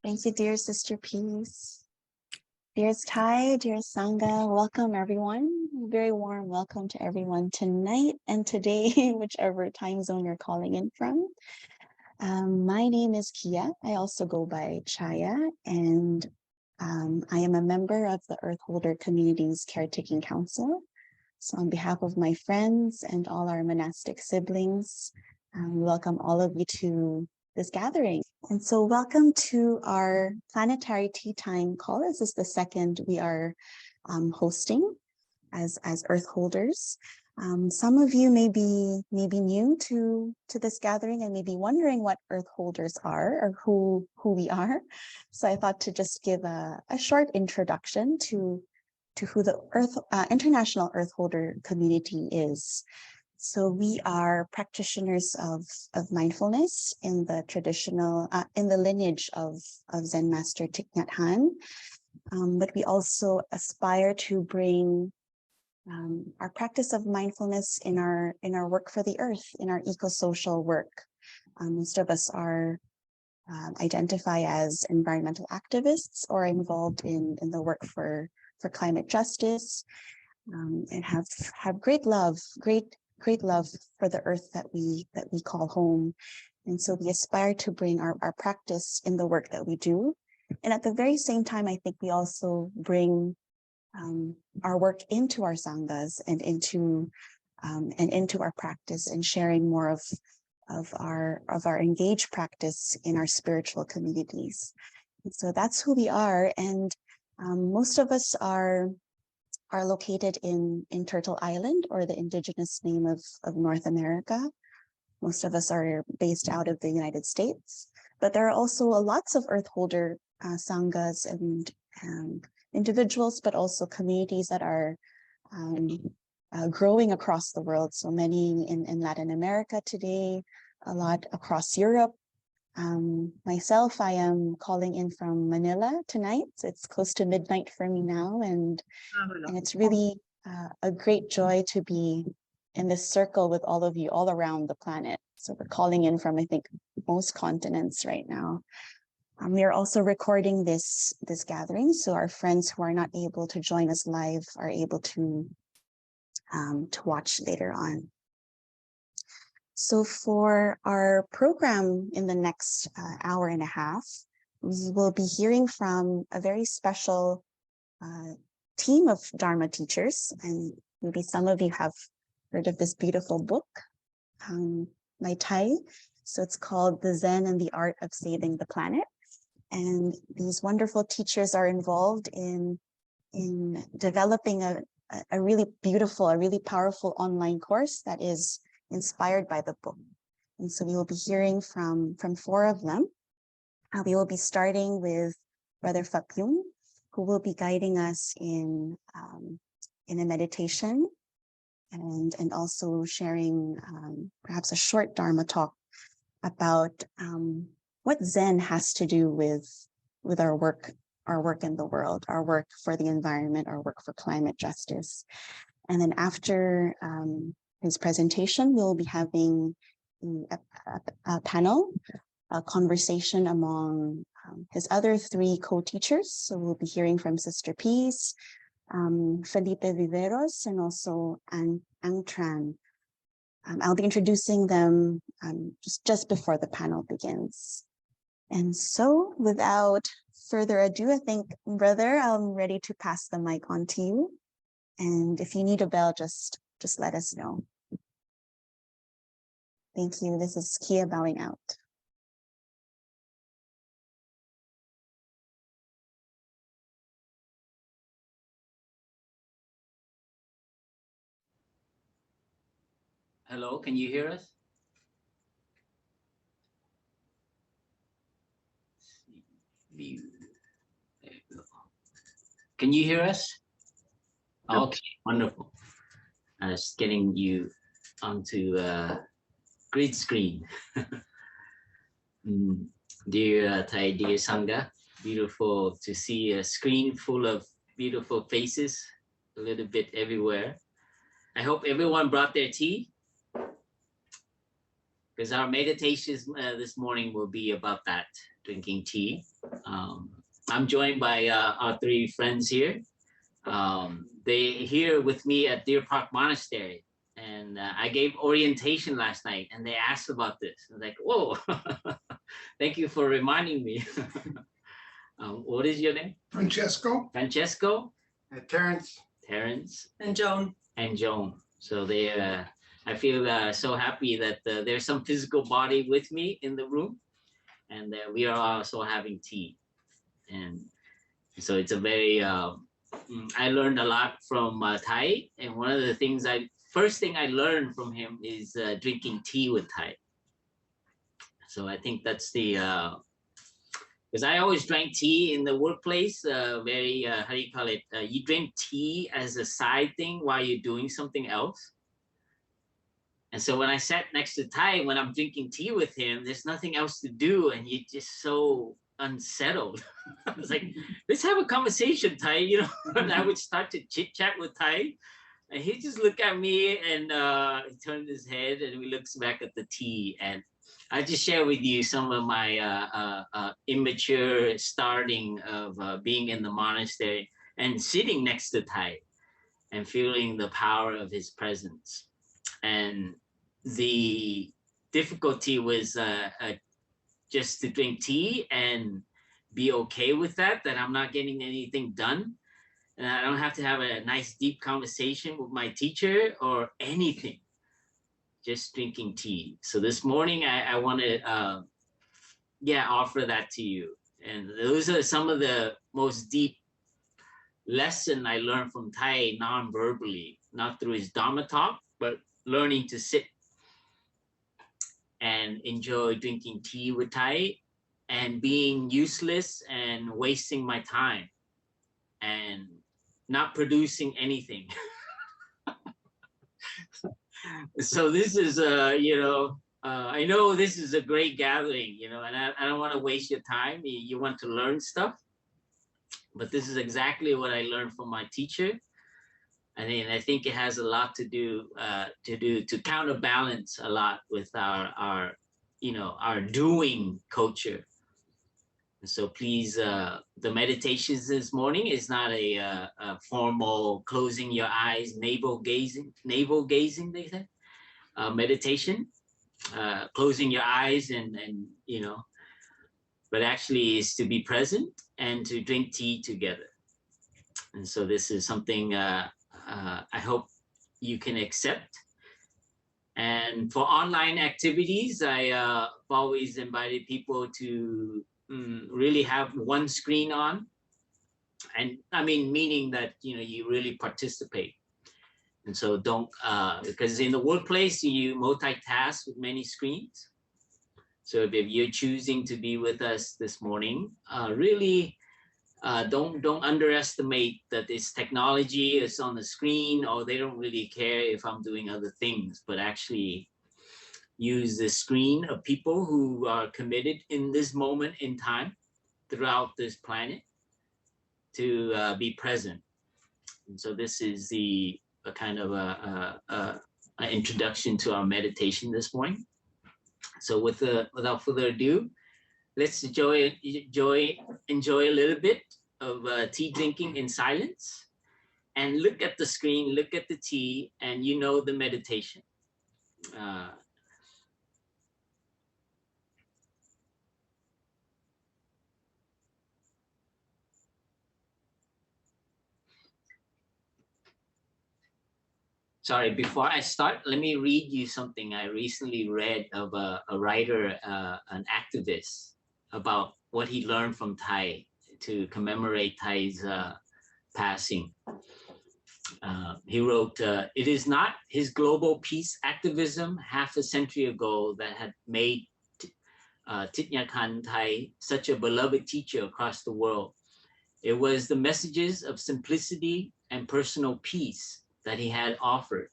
Thank you, dear Sister Peace. Dearest Thai, dearest Sangha, welcome everyone. Very warm welcome to everyone tonight and today, whichever time zone you're calling in from. My name is Kia. I also go by Chaya, and I am a member of the Earth Holder Community's Caretaking Council. So on behalf of my friends and all our monastic siblings, welcome all of you to this gathering. And so welcome to our Planetary Tea Time call. This is the second we are hosting as Earth Holders. Some of you may be new to this gathering and may be wondering what Earth Holders are or who we are. So I thought to just give a short introduction to who the International Earth Holder Community is. So we are practitioners of mindfulness in the traditional, in the lineage of Zen Master Thich Nhat Hanh, but we also aspire to bring our practice of mindfulness in our work for the earth, in our eco-social work. Most of us are identify as environmental activists or involved in the work for climate justice, and have great love for the earth that we call home. And so we aspire to bring our practice in the work that we do. And at the very same time, I think we also bring our work into our sanghas and into our practice, and sharing more of our engaged practice in our spiritual communities. And so that's who we are. And most of us are located in Turtle Island, or the indigenous name of North America. Most of us are based out of the United States, but there are also lots of Earth Holder sanghas and individuals, but also communities that are growing across the world. So many in Latin America today, a lot across Europe. Myself, I am calling in from Manila tonight. So it's close to midnight for me now, and it's really a great joy to be in this circle with all of you all around the planet. So we're calling in from, I think, most continents right now. We are also recording this gathering, so our friends who are not able to join us live are able to watch later on. So for our program in the next hour and a half, we will be hearing from a very special team of Dharma teachers, and maybe some of you have heard of this beautiful book by Thai. So it's called The Zen and the Art of Saving the Planet. And these wonderful teachers are involved in developing a really beautiful, a really powerful online course that is inspired by the book. And so we will be hearing from four of them. We will be starting with Brother Phap Dung, who will be guiding us in a meditation, and also sharing perhaps a short Dharma talk about what Zen has to do with our work in the world, our work for the environment, our work for climate justice. And then after his presentation, we'll be having a panel, a conversation among his other three co-teachers. So we'll be hearing from Sister Peace, Felipe Viveros, and also Anh Tran. I'll be introducing them just before the panel begins. And so without further ado, I think, brother, I'm ready to pass the mic on to you. And if you need a bell, just let us know. Thank you. This is Kia bowing out. Hello, can you hear us? There you go. Can you hear us? Okay, wonderful. I was getting you onto grid screen. Dear Thai, dear Sangha, beautiful to see a screen full of beautiful faces, a little bit everywhere. I hope everyone brought their tea, because our meditations this morning will be about that, drinking tea. I'm joined by our three friends here. They here with me at Deer Park Monastery, and I gave orientation last night, and they asked about this. I was like, whoa, thank you for reminding me. What is your name? Francesco. Francesco. Terrence. Terrence. And Joan. And Joan. So they, I feel so happy that there's some physical body with me in the room, and we are also having tea. And so it's a very, I learned a lot from Thai, and one of the things first thing I learned from him is drinking tea with Thai. So I think that's the, because I always drank tea in the workplace, very, how do you call it? You drink tea as a side thing while you're doing something else. And so when I sat next to Thai, when I'm drinking tea with him, there's nothing else to do, and you're just so unsettled. I was like, let's have a conversation, Thai, you know. And I would start to chit chat with Thai, and he just look at me, and he turned his head, and he looks back at the tea. And I just share with you some of my immature starting of being in the monastery and sitting next to Thai and feeling the power of his presence. And the difficulty was just to drink tea and be okay with that I'm not getting anything done. And I don't have to have a nice deep conversation with my teacher or anything, just drinking tea. So this morning I want to offer that to you. And those are some of the most deep lesson I learned from Thai non-verbally, not through his Dharma talk, but learning to sit and enjoy drinking tea with Thai and being useless and wasting my time and not producing anything. So this is, I know this is a great gathering, you know, and I don't want to waste your time. You want to learn stuff, but this is exactly what I learned from my teacher. And I think it has a lot to do to counterbalance a lot with our doing culture. And so please, the meditations this morning is not a formal closing your eyes, navel gazing, they say, meditation, closing your eyes and but actually is to be present and to drink tea together. And so this is something I hope you can accept. And for online activities, I've always invited people to really have one screen on. And I mean, meaning that, you really participate. And so don't, because in the workplace, you multitask with many screens. So if you're choosing to be with us this morning, really, don't underestimate that this technology is on the screen, or they don't really care if I'm doing other things, but actually use the screen of people who are committed in this moment in time throughout this planet to be present. And so this is a kind of an introduction to our meditation this morning. So without further ado, let's enjoy a little bit of tea drinking in silence, and look at the screen, look at the tea, and the meditation. Sorry, before I start, let me read you something I recently read of a writer, an activist, about what he learned from Thai to commemorate Thai's passing. He wrote, it is not his global peace activism half a century ago that had made Thich Nhat Hanh Thai such a beloved teacher across the world. It was the messages of simplicity and personal peace that he had offered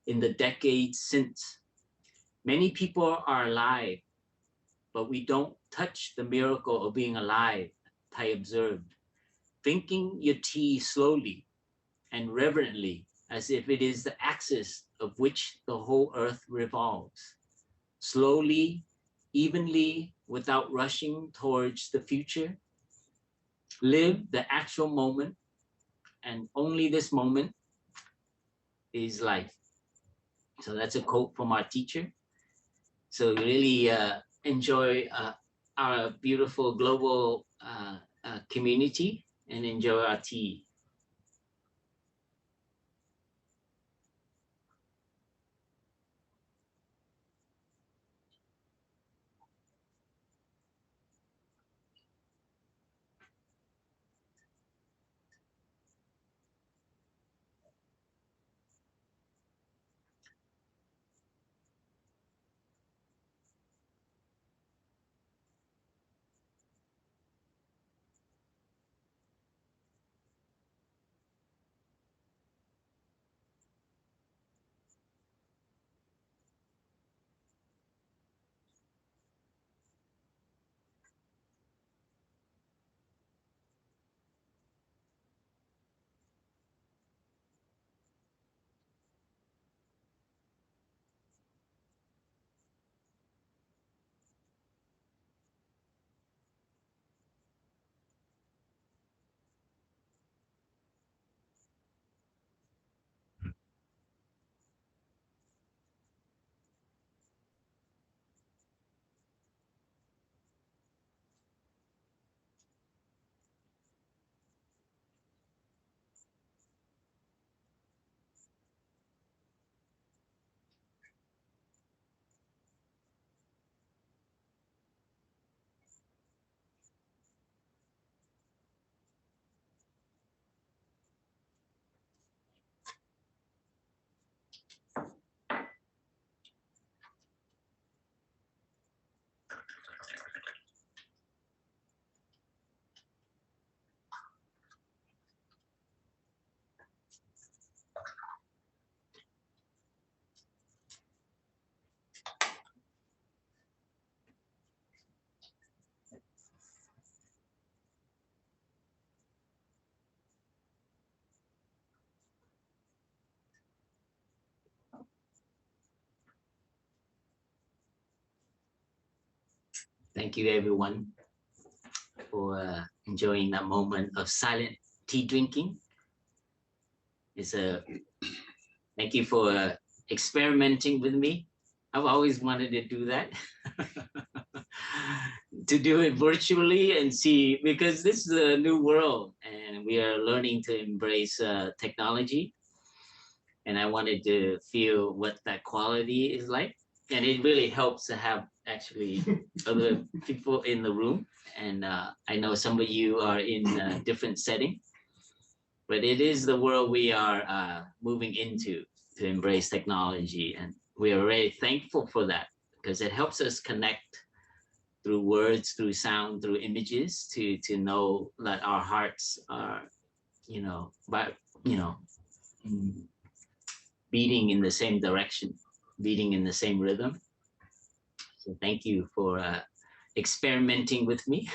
in the decades since. Many people are alive, but we don't touch the miracle of being alive, Thai observed. Drinking your tea slowly and reverently, as if it is the axis of which the whole earth revolves. Slowly, evenly, without rushing towards the future. Live the actual moment, and only this moment is life. So that's a quote from our teacher. So really enjoy our beautiful global community and enjoy our tea. Thank you everyone for enjoying that moment of silent tea drinking. Thank you for experimenting with me. I've always wanted to do that. To do it virtually and see, because this is a new world and we are learning to embrace technology. And I wanted to feel what that quality is like. And it really helps to have actually other people in the room. And I know some of you are in a different setting, but it is the world we are moving into, to embrace technology. And we are very thankful for that, because it helps us connect through words, through sound, through images, to know that our hearts are, beating in the same direction, beating in the same rhythm. So thank you for experimenting with me.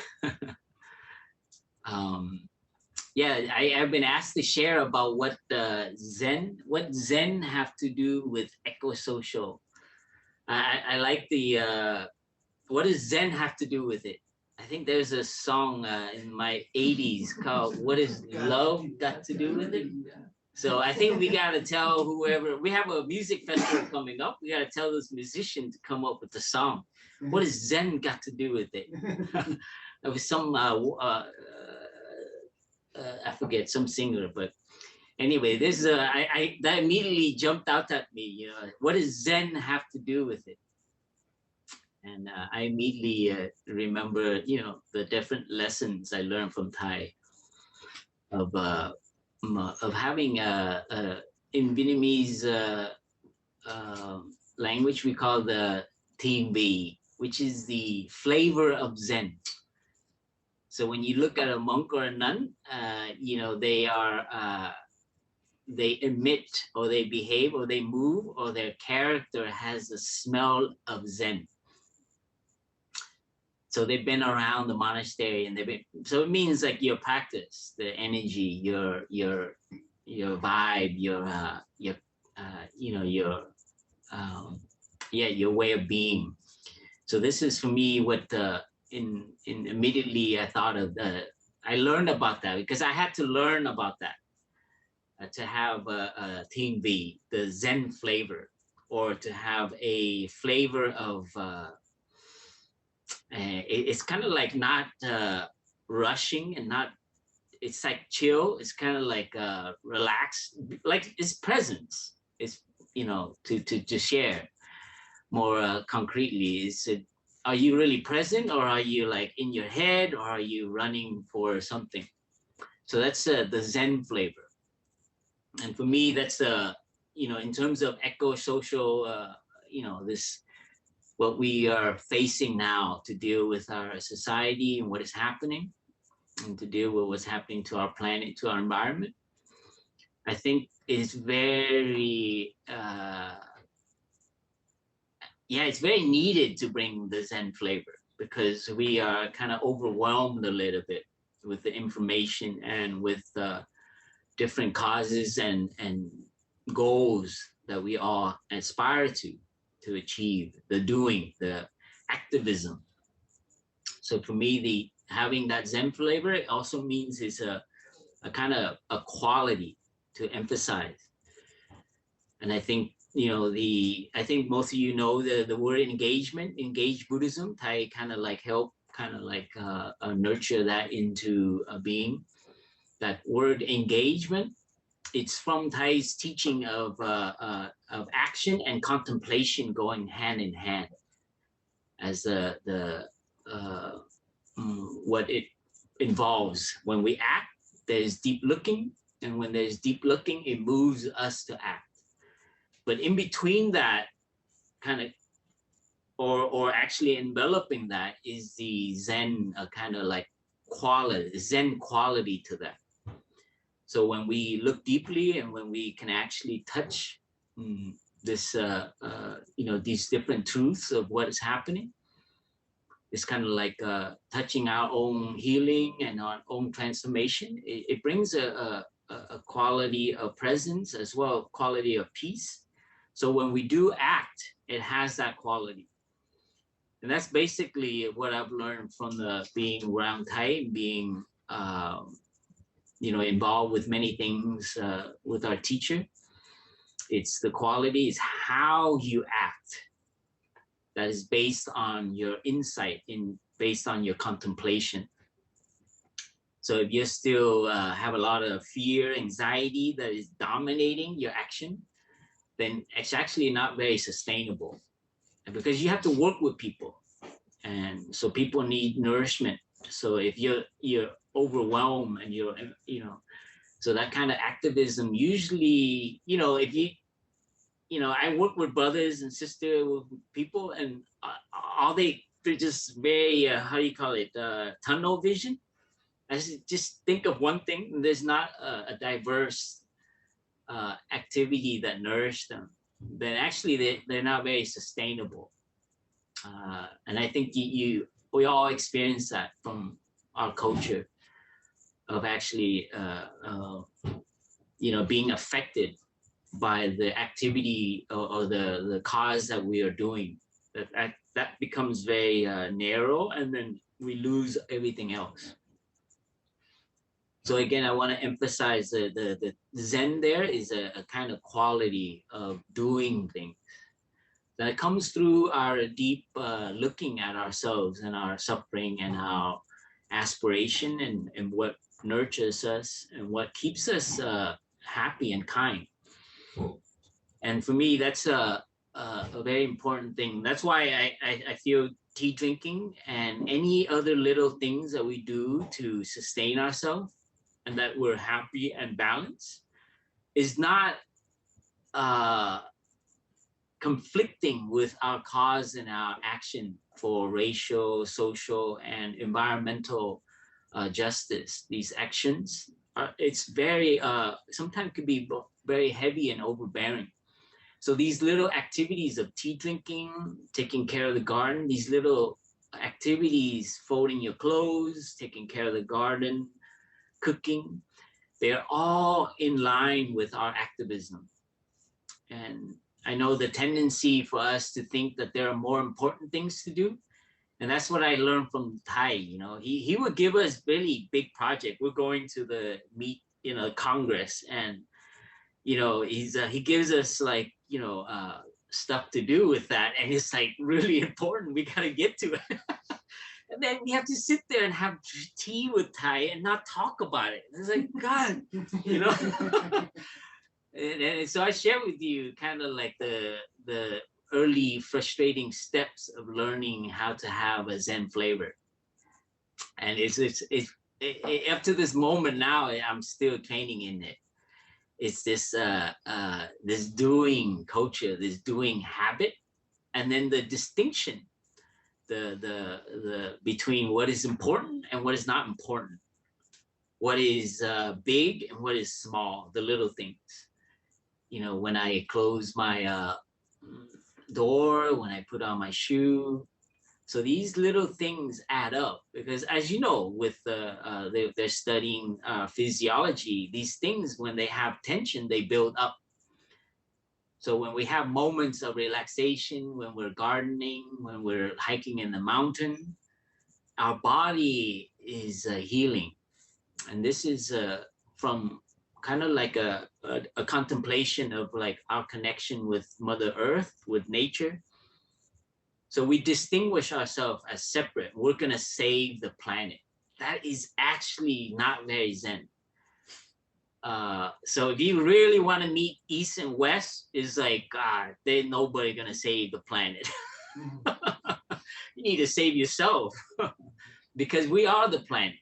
I've been asked to share about what Zen have to do with eco-social. I like the, what does Zen have to do with it? I think there's a song in my 80s called What Is Love Got to Do With It? So I think we got to tell whoever, we have a music festival coming up, we got to tell this musician to come up with the song. What does Zen got to do with it? There was some, I forget, some singer, but anyway, this that immediately jumped out at me. You know, what does Zen have to do with it? And I immediately remember, you know, the different lessons I learned from Thai of having in Vietnamese language we call the Thiên Vị, which is the flavor of Zen. So when you look at a monk or a nun, you know, they are they emit or they behave or they move or their character has the smell of Zen. So they've been around the monastery and they've been, so it means like your practice, the energy, your vibe, your you know, your way of being. So this is for me what in immediately I thought of I learned about that because I had to learn about that to have a Thiên Vị, the Zen flavor, or to have a flavor of it's kind of like not rushing and not, it's like chill. It's kind of like relaxed, like it's presence. It's, you know, to share more concretely. Is it, are you really present or are you like in your head or are you running for something? So that's the Zen flavor. And for me, that's you know, in terms of eco-social, you know, this, what we are facing now to deal with our society and what is happening and to deal with what's happening to our planet, to our environment, I think is very, yeah, it's very needed to bring the Zen flavor because we are kind of overwhelmed a little bit with the information and with different causes and goals that we all aspire to achieve, the doing, the activism. So for me, the having that Zen flavor, it also means it's a kind of a quality to emphasize. And I think, you know, I think most of you know the word engagement, engaged Buddhism, Thai kind of like help, kind of like nurture that into a being. That word engagement, it's from Thai's teaching of action and contemplation going hand in hand as what it involves. When we act, there's deep looking, and when there's deep looking, it moves us to act. But in between that kind of, or actually enveloping that is the Zen kind of like quality, Zen quality to that. So when we look deeply and when we can actually touch this, you know, these different truths of what is happening, it's kind of like touching our own healing and our own transformation. It brings a quality of presence as well, quality of peace. So when we do act, it has that quality. And that's basically what I've learned from the being around Thai, being you know, involved with many things with our teacher. It's the quality, is how you act that is based on your insight, based on your contemplation. So if you still have a lot of fear, anxiety that is dominating your action, then it's actually not very sustainable. Because you have to work with people, and so people need nourishment. So if you're overwhelmed and you're, you know, so that kind of activism usually, you know, if you know, I work with brothers and sisters, with people, and they're just very how do you call it, tunnel vision. I just think of one thing, and there's not a diverse activity that nourish them, then actually they're not very sustainable. And I think we all experience that from our culture of actually, you know, being affected by the activity or the cause that we are doing. That becomes very narrow, and then we lose everything else. So again, I want to emphasize the Zen there is a kind of quality of doing things that comes through our deep looking at ourselves and our suffering and our aspiration and what nurtures us and what keeps us happy and kind. And for me, that's a very important thing. That's why I feel tea drinking and any other little things that we do to sustain ourselves and that we're happy and balanced is not conflicting with our cause and our action for racial, social, and environmental justice. These actions, it's very, sometimes could be very heavy and overbearing. So these little activities of tea drinking, taking care of the garden, these little activities, folding your clothes, taking care of the garden, cooking, they're all in line with our activism. And I know the tendency for us to think that there are more important things to do. And that's what I learned from Thai. You know, he would give us really big project. We're going to the meet, you know, Congress, and you know, he gives us like, you know, stuff to do with that, and it's like really important. We gotta get to it. And then we have to sit there and have tea with Thai and not talk about it. It's like, God, you know. And so I share with you kind of like the early frustrating steps of learning how to have a Zen flavor. And it's up to this moment now, I'm still training in it. It's this this doing culture, this doing habit, and then the distinction, the between what is important and what is not important, what is big and what is small, the little things. You know, when I close my door, when I put on my shoe. So these little things add up, because as you know, with they're studying physiology, these things, when they have tension, they build up. So when we have moments of relaxation, when we're gardening, when we're hiking in the mountain, our body is healing. And this is from kind of like a contemplation of like our connection with Mother Earth, with nature. So we distinguish ourselves as separate. We're gonna save the planet. That is actually not very Zen. So if you really want to meet East and West, is like, God, there's nobody gonna save the planet. You need to save yourself because we are the planet,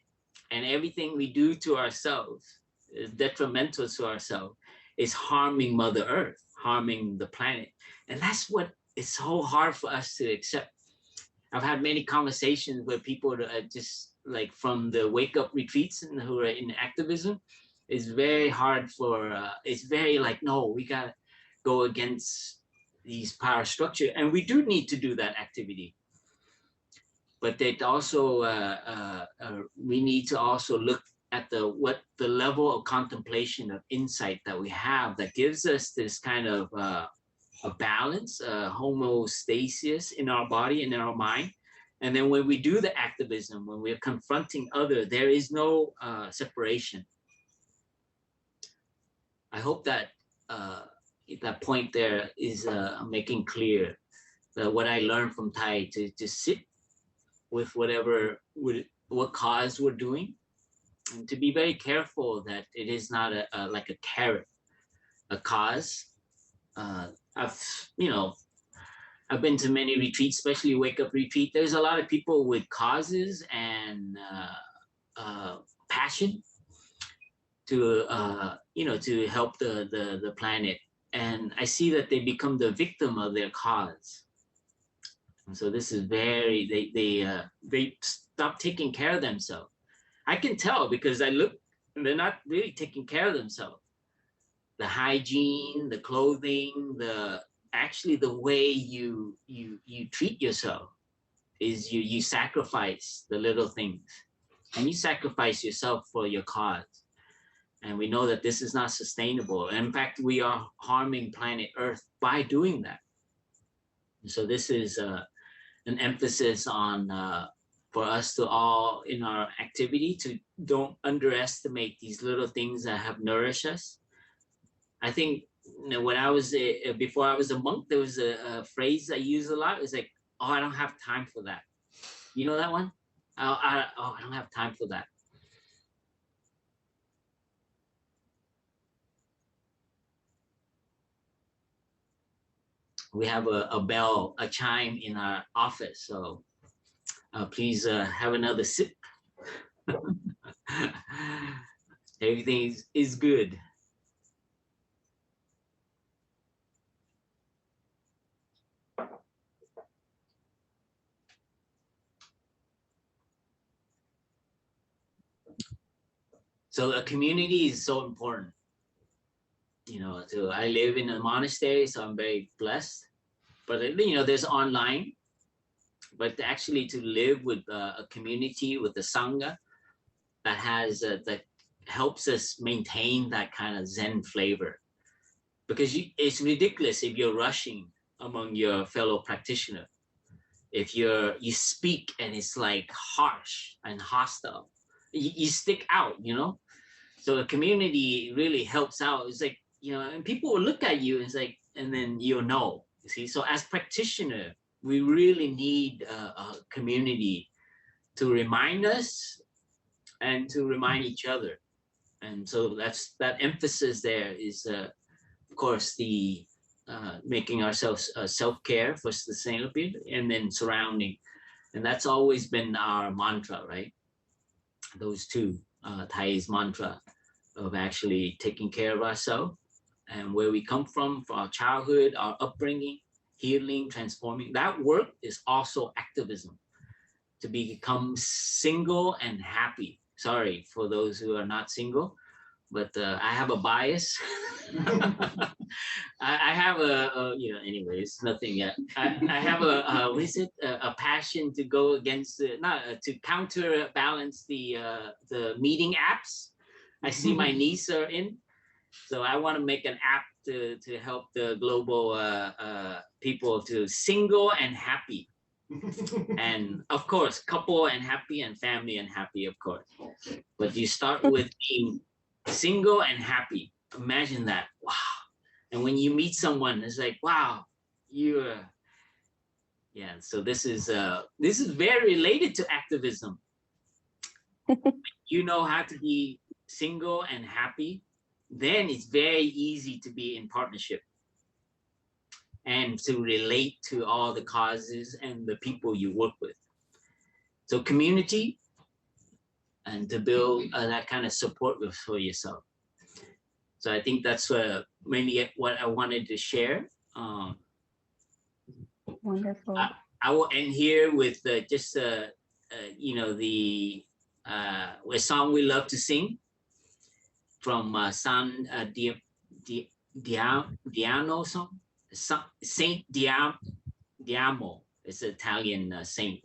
and everything we do to ourselves is detrimental to ourselves, is harming Mother Earth, harming the planet. And that's what it's so hard for us to accept. I've had many conversations where people are just like from the wake up retreats and who are in activism. It's very hard for, it's very like, no, we gotta go against these power structure. And we do need to do that activity. But it also, we need to also look at the level of contemplation of insight that we have that gives us this kind of a balance, homeostasis in our body and in our mind. And then when we do the activism, when we're confronting other, there is no separation. I hope that that point there is making clear that what I learned from Thai, to sit with what cause we're doing, and to be very careful that it is not like a carrot, a cause. I've been to many retreats, especially wake up retreat. There's a lot of people with causes and passion to to help the planet, and I see that they become the victim of their cause. And so this is very, they stop taking care of themselves. I can tell because I look, and they're not really taking care of themselves. The hygiene, the clothing, actually the way you treat yourself is you sacrifice the little things, and you sacrifice yourself for your cause. And we know that this is not sustainable. In fact, we are harming planet Earth by doing that. So this is an emphasis on for us to all in our activity to don't underestimate these little things that have nourished us. I think when I was before I was a monk, there was a phrase I use a lot. It's like, oh, I don't have time for that. You know that one? I don't have time for that. we have a bell, a chime in our office. So please have another sip. Everything is good. So a community is so important. You know, so I live in a monastery, so I'm very blessed. But you know, there's online. But actually, to live with a community, with the sangha, that has that helps us maintain that kind of Zen flavor. Because it's ridiculous if you're rushing among your fellow practitioner. If you speak and it's like harsh and hostile, you stick out, you know. So the community really helps out. It's like, you know, and people will look at you and it's like, and then you'll know. You see, so as practitioner, we really need a community to remind us and to remind each other. And so that emphasis there is, of course, the making ourselves self-care for sustainability, and then surrounding. And that's always been our mantra, right? Those two, Thai's mantra of actually taking care of ourselves and where we come from our childhood, our upbringing, healing, transforming. That work is also activism, to become single and happy. Sorry for those who are not single, but I have a bias. I have you know, anyways, nothing yet. I have what is it? A passion to go against, to counterbalance the meeting apps. I see my niece are in, so I want to make an app to help the global people to single and happy. And of course, couple and happy, and family and happy, of course. But you start with being single and happy. Imagine that. Wow. And when you meet someone, it's like, wow, you're, yeah. So this is very related to activism. You know how to be single and happy, then it's very easy to be in partnership and to relate to all the causes and the people you work with. So community, and to build that kind of support for yourself. So I think that's mainly what I wanted to share. Wonderful. I will end here with just you know, the a song we love to sing from San Diano song. Saint Diamo is an Italian saint.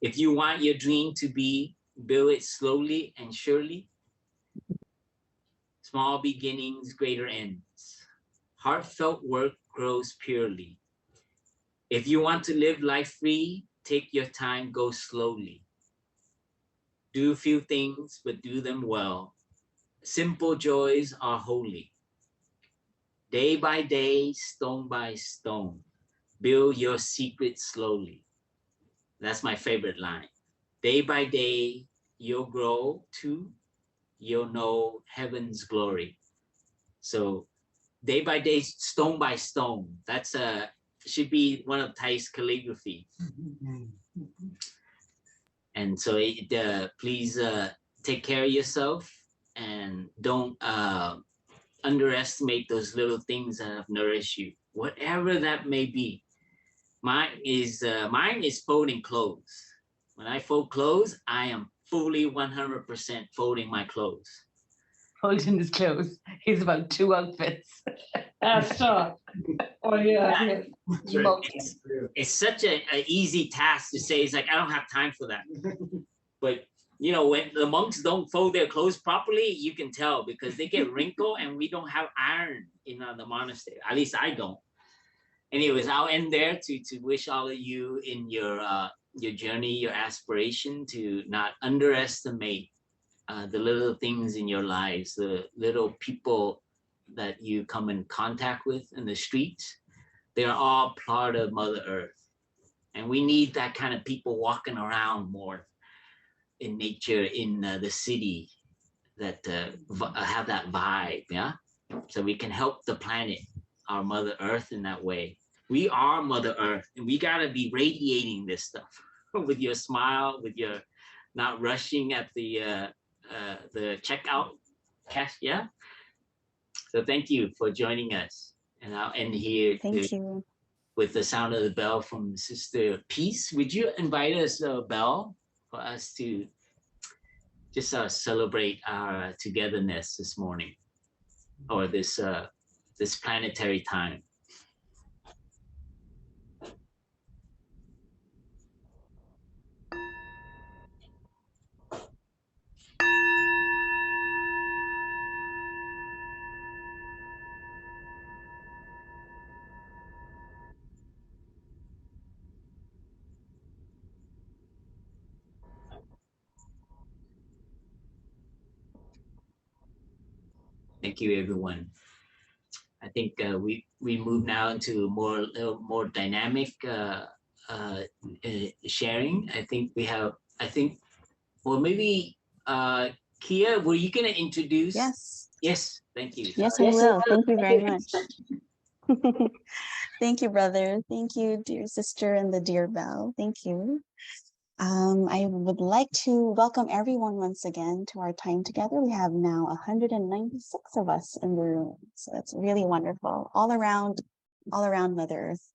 If you want your dream to be, build it slowly and surely. Small beginnings, greater ends. Heartfelt work grows purely. If you want to live life free, take your time, go slowly. Do few things, but do them well. Simple joys are holy. Day by day, stone by stone, build your secret slowly. That's my favorite line. Day by day, you'll grow too. You'll know heaven's glory. So day by day, stone by stone. That's should be one of Thai's calligraphy. And so please take care of yourself, and don't underestimate those little things that have nourished you, whatever that may be. Mine is folding clothes. When I fold clothes, I am fully 100% folding my clothes. Folding his clothes. He's about 2 outfits. Stop. Oh yeah. It's such an easy task to say. It's like, I don't have time for that. But you know, when the monks don't fold their clothes properly, you can tell, because they get wrinkled, and we don't have iron in the monastery. At least I don't. Anyways, I'll end there to wish all of you in your journey, your aspiration, to not underestimate the little things in your lives, the little people that you come in contact with in the streets. They're all part of Mother Earth. And we need that kind of people walking around more in nature, in the city, that have that vibe, yeah? So we can help the planet, our Mother Earth, in that way. We are Mother Earth, and we gotta be radiating this stuff with your smile, with your not rushing at the checkout cash. Yeah. So thank you for joining us, and I'll end here. Thank you. With the sound of the bell from Sister Peace. Would you invite us a bell for us to just celebrate our togetherness this morning, or this planetary time? Thank you, everyone. I think we move now into more dynamic sharing. I think we have. Well, maybe Kia, were you gonna introduce? Yes. Yes. Thank you. Yes, I will. Thank you very much. Thank you, brother. Thank you, dear sister, and the dear bell. Thank you. I would like to welcome everyone once again to our time together. We have now 196 of us in the room, so that's really wonderful. All around Mother Earth.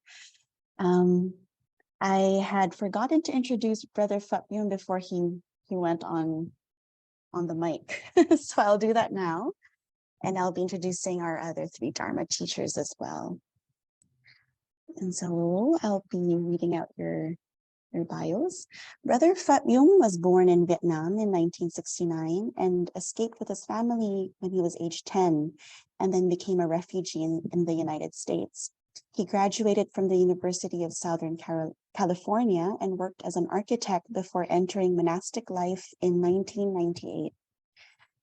I had forgotten to introduce Brother Phap Dung before he went on the mic, so I'll do that now, and I'll be introducing our other 3 Dharma teachers as well. And so I'll be reading out your bios. Brother Phap Dung was born in Vietnam in 1969 and escaped with his family when he was age 10, and then became a refugee in the United States. He graduated from the University of Southern California and worked as an architect before entering monastic life in 1998.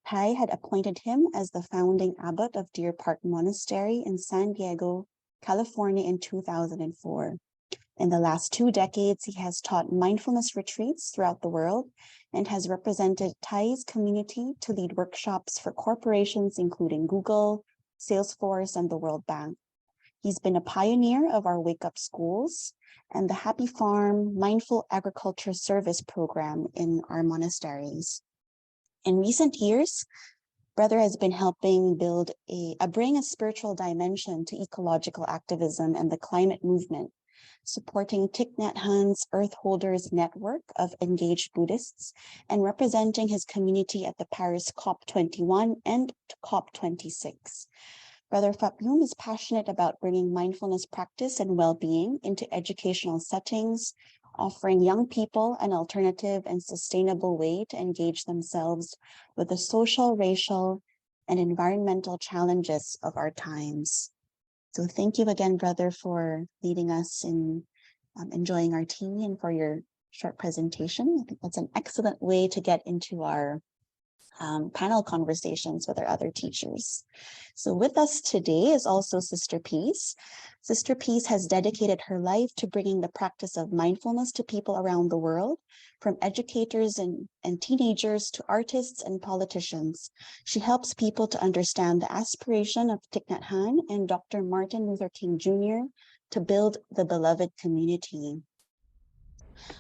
Thai had appointed him as the founding abbot of Deer Park Monastery in San Diego, California in 2004. In the last 2 decades, he has taught mindfulness retreats throughout the world and has represented Thai's community to lead workshops for corporations including Google, Salesforce, and the World Bank. He's been a pioneer of our Wake Up Schools and the Happy Farm Mindful Agriculture Service program in our monasteries. In recent years, Brother has been helping bring a spiritual dimension to ecological activism and the climate movement, supporting Thich Nhat Hanh's Earth Holders Network of engaged Buddhists, and representing his community at the Paris COP21 and COP26. Brother Phap Dung is passionate about bringing mindfulness practice and well-being into educational settings, offering young people an alternative and sustainable way to engage themselves with the social, racial, and environmental challenges of our times. So thank you again, brother, for leading us in enjoying our tea and for your short presentation. I think that's an excellent way to get into our panel conversations with our other teachers. So with us today is also Sister Peace. Sister Peace has dedicated her life to bringing the practice of mindfulness to people around the world, from educators and teenagers to artists and politicians. She helps people to understand the aspiration of Thich Nhat Hanh and Dr. Martin Luther King Jr. to build the beloved community.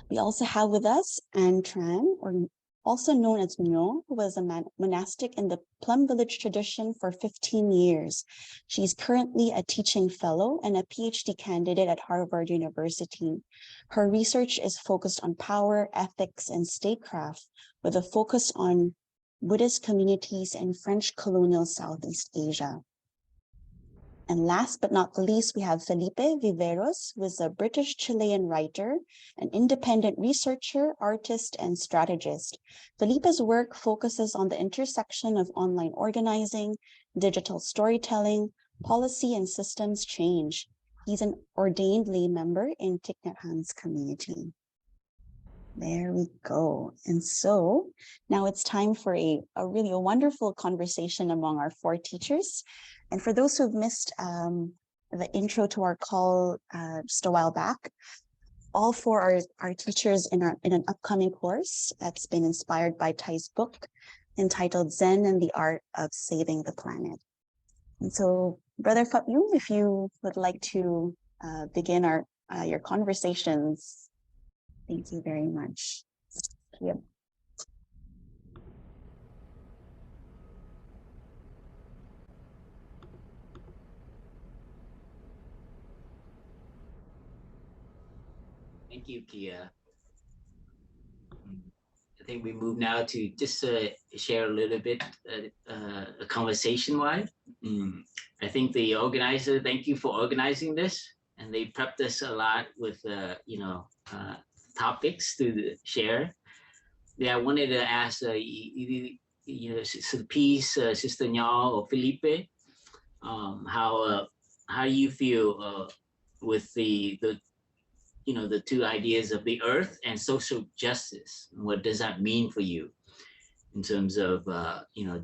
We also have with us Anh Tran, or also known as Nyo, who was a monastic in the Plum Village tradition for 15 years. She's currently a teaching fellow and a PhD candidate at Harvard University. Her research is focused on power, ethics, and statecraft, with a focus on Buddhist communities in French colonial Southeast Asia. And last but not the least, we have Felipe Viveros, who is a British-Chilean writer, an independent researcher, artist, and strategist. Felipe's work focuses on the intersection of online organizing, digital storytelling, policy, and systems change. He's an ordained lay member in Thich Nhat Hanh's community. There we go. And so now it's time for a really wonderful conversation among our 4 teachers. And for those who've missed the intro to our call just a while back, all 4 are teachers in an upcoming course that's been inspired by Thai's book entitled Zen and the Art of Saving the Planet. And so, Brother Phap Dung, if you would like to begin our your conversations. Thank you very much. Yep. Thank you, Kia. I think we move now to just share a little bit conversation-wise. I think the organizer, thank you for organizing this, and they prepped us a lot with topics to share. Yeah, I wanted to ask Sister Peace, Sister Nyal, or Felipe, how you feel with the two ideas of the earth and social justice. What does that mean for you in terms of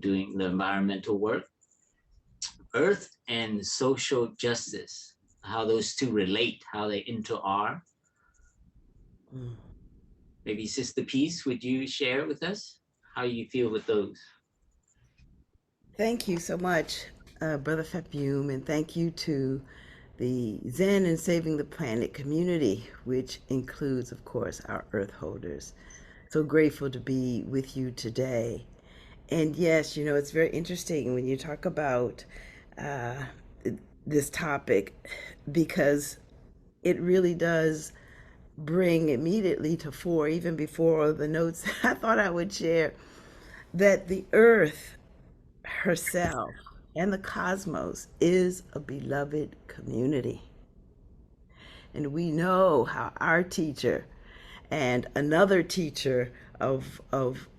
doing the environmental work? Earth and social justice, how those two relate, how they inter-are. Maybe Sister Peace, would you share with us how you feel with those? Thank you so much, Brother Phap Dung, and thank you to the Zen and Saving the Planet community, which includes, of course, our Earth holders. So grateful to be with you today. And yes, it's very interesting when you talk about this topic, because it really does bring immediately to fore, even before the notes I thought I would share, that the earth herself and the cosmos is a beloved community. And we know how our teacher and another teacher of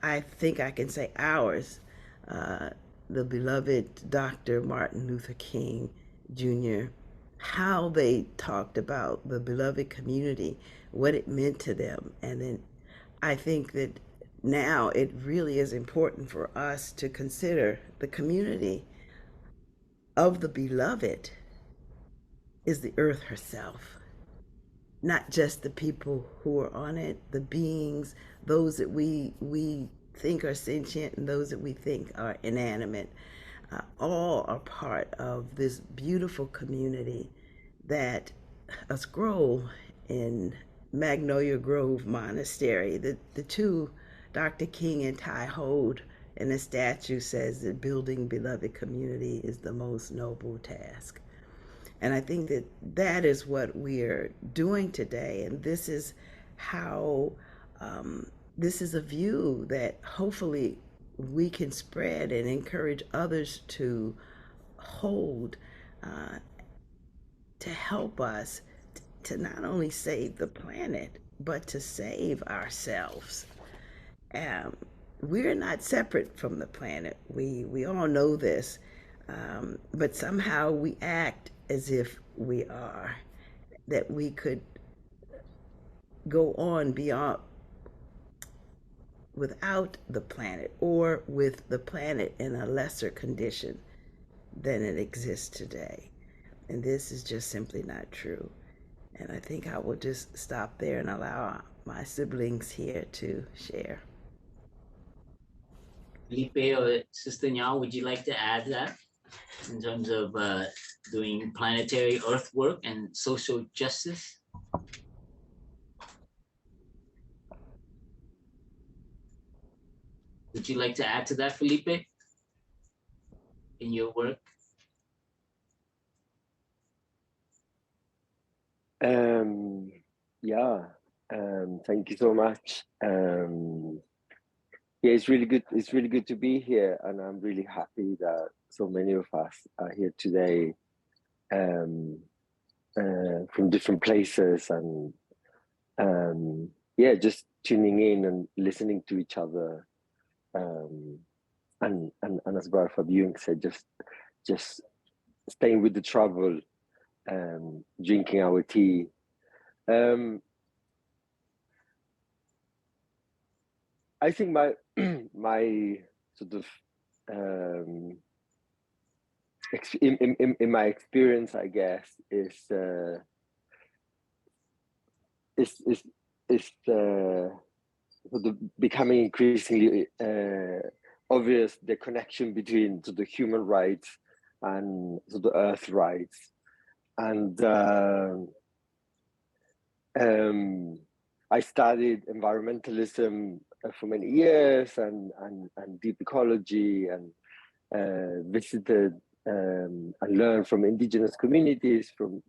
I think I can say ours, the beloved Dr. Martin Luther King Jr., how they talked about the beloved community, what it meant to them. And then I think that now it really is important for us to consider the community of the beloved is the earth herself, not just the people who are on it, the beings, those that we think are sentient and those that we think are inanimate. All are part of this beautiful community that a scroll in Magnolia Grove Monastery, the two, Dr. King and Ty, hold, and the statue says that building beloved community is the most noble task. And I think that that is what we're doing today. And this is how, this is a view that hopefully we can spread and encourage others to hold, to help us to not only save the planet, but to save ourselves. We're not separate from the planet. We all know this, but somehow we act as if we are, that we could go on beyond without the planet, or with the planet in a lesser condition than it exists today. And this is just simply not true. And I think I will just stop there and allow my siblings here to share. Felipe or Sister Nyal, would you like to add that in terms of doing planetary earth work and social justice? Would you like to add to that, Felipe, in your work? Yeah, thank you so much. Yeah, it's really good. It's really good to be here, and I'm really happy that so many of us are here today, from different places, and yeah, just tuning in and listening to each other, and as Brother Phap Dung said, just staying with the trouble, drinking our tea. I think my my sort of in my experience, I guess, is sort of becoming increasingly obvious, the connection between sort of human rights and sort of earth rights, and I studied environmentalism for many years and deep ecology, and visited and learned from indigenous communities from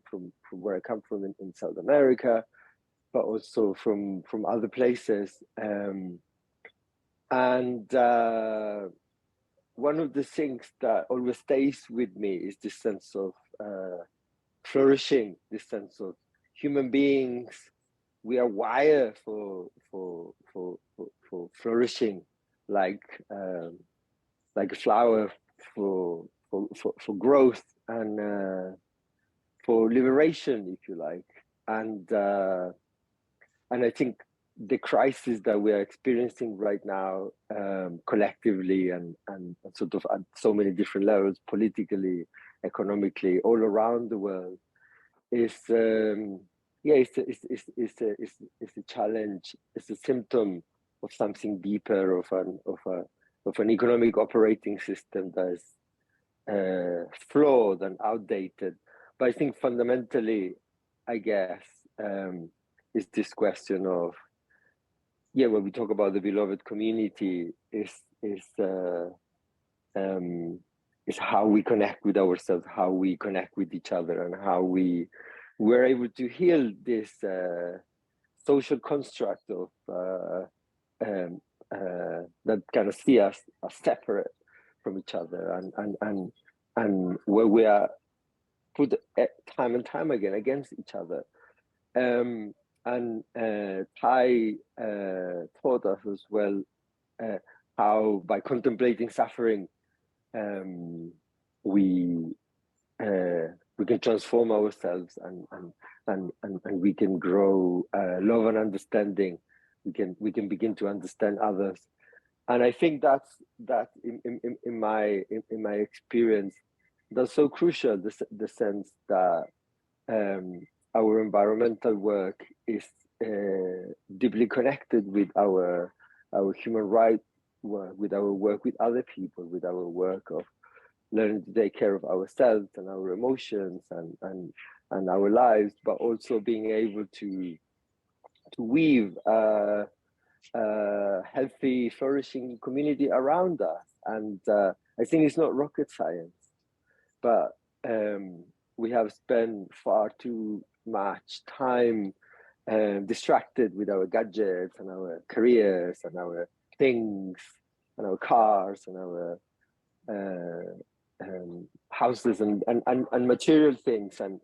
where I come from in South America, but also from other places. One of the things that always stays with me is this sense of flourishing, this sense of human beings. We are wired for flourishing, like a flower for growth and for liberation, if you like. And I think the crisis that we are experiencing right now, collectively and sort of at so many different levels, politically, economically, all around the world, is it's a challenge. It's a symptom of something deeper, of an economic operating system that is flawed and outdated. But I think fundamentally, I guess, is this question of, when we talk about the beloved community, is how we connect with ourselves, how we connect with each other, and how we're able to heal this social construct of that kind of see us as separate from each other, and where we are put time and time again against each other. Thai taught us as well how, by contemplating suffering, we can transform ourselves, and we can grow love and understanding. We can begin to understand others, and I think that's in my experience, that's so crucial. The sense that our environmental work is deeply connected with our human rights work, with our work with other people, with our work of learning to take care of ourselves and our emotions and our lives, but also being able to weave a healthy, flourishing community around us. And I think it's not rocket science, but we have spent far too much time distracted with our gadgets and our careers and our things and our cars and our houses and material things, and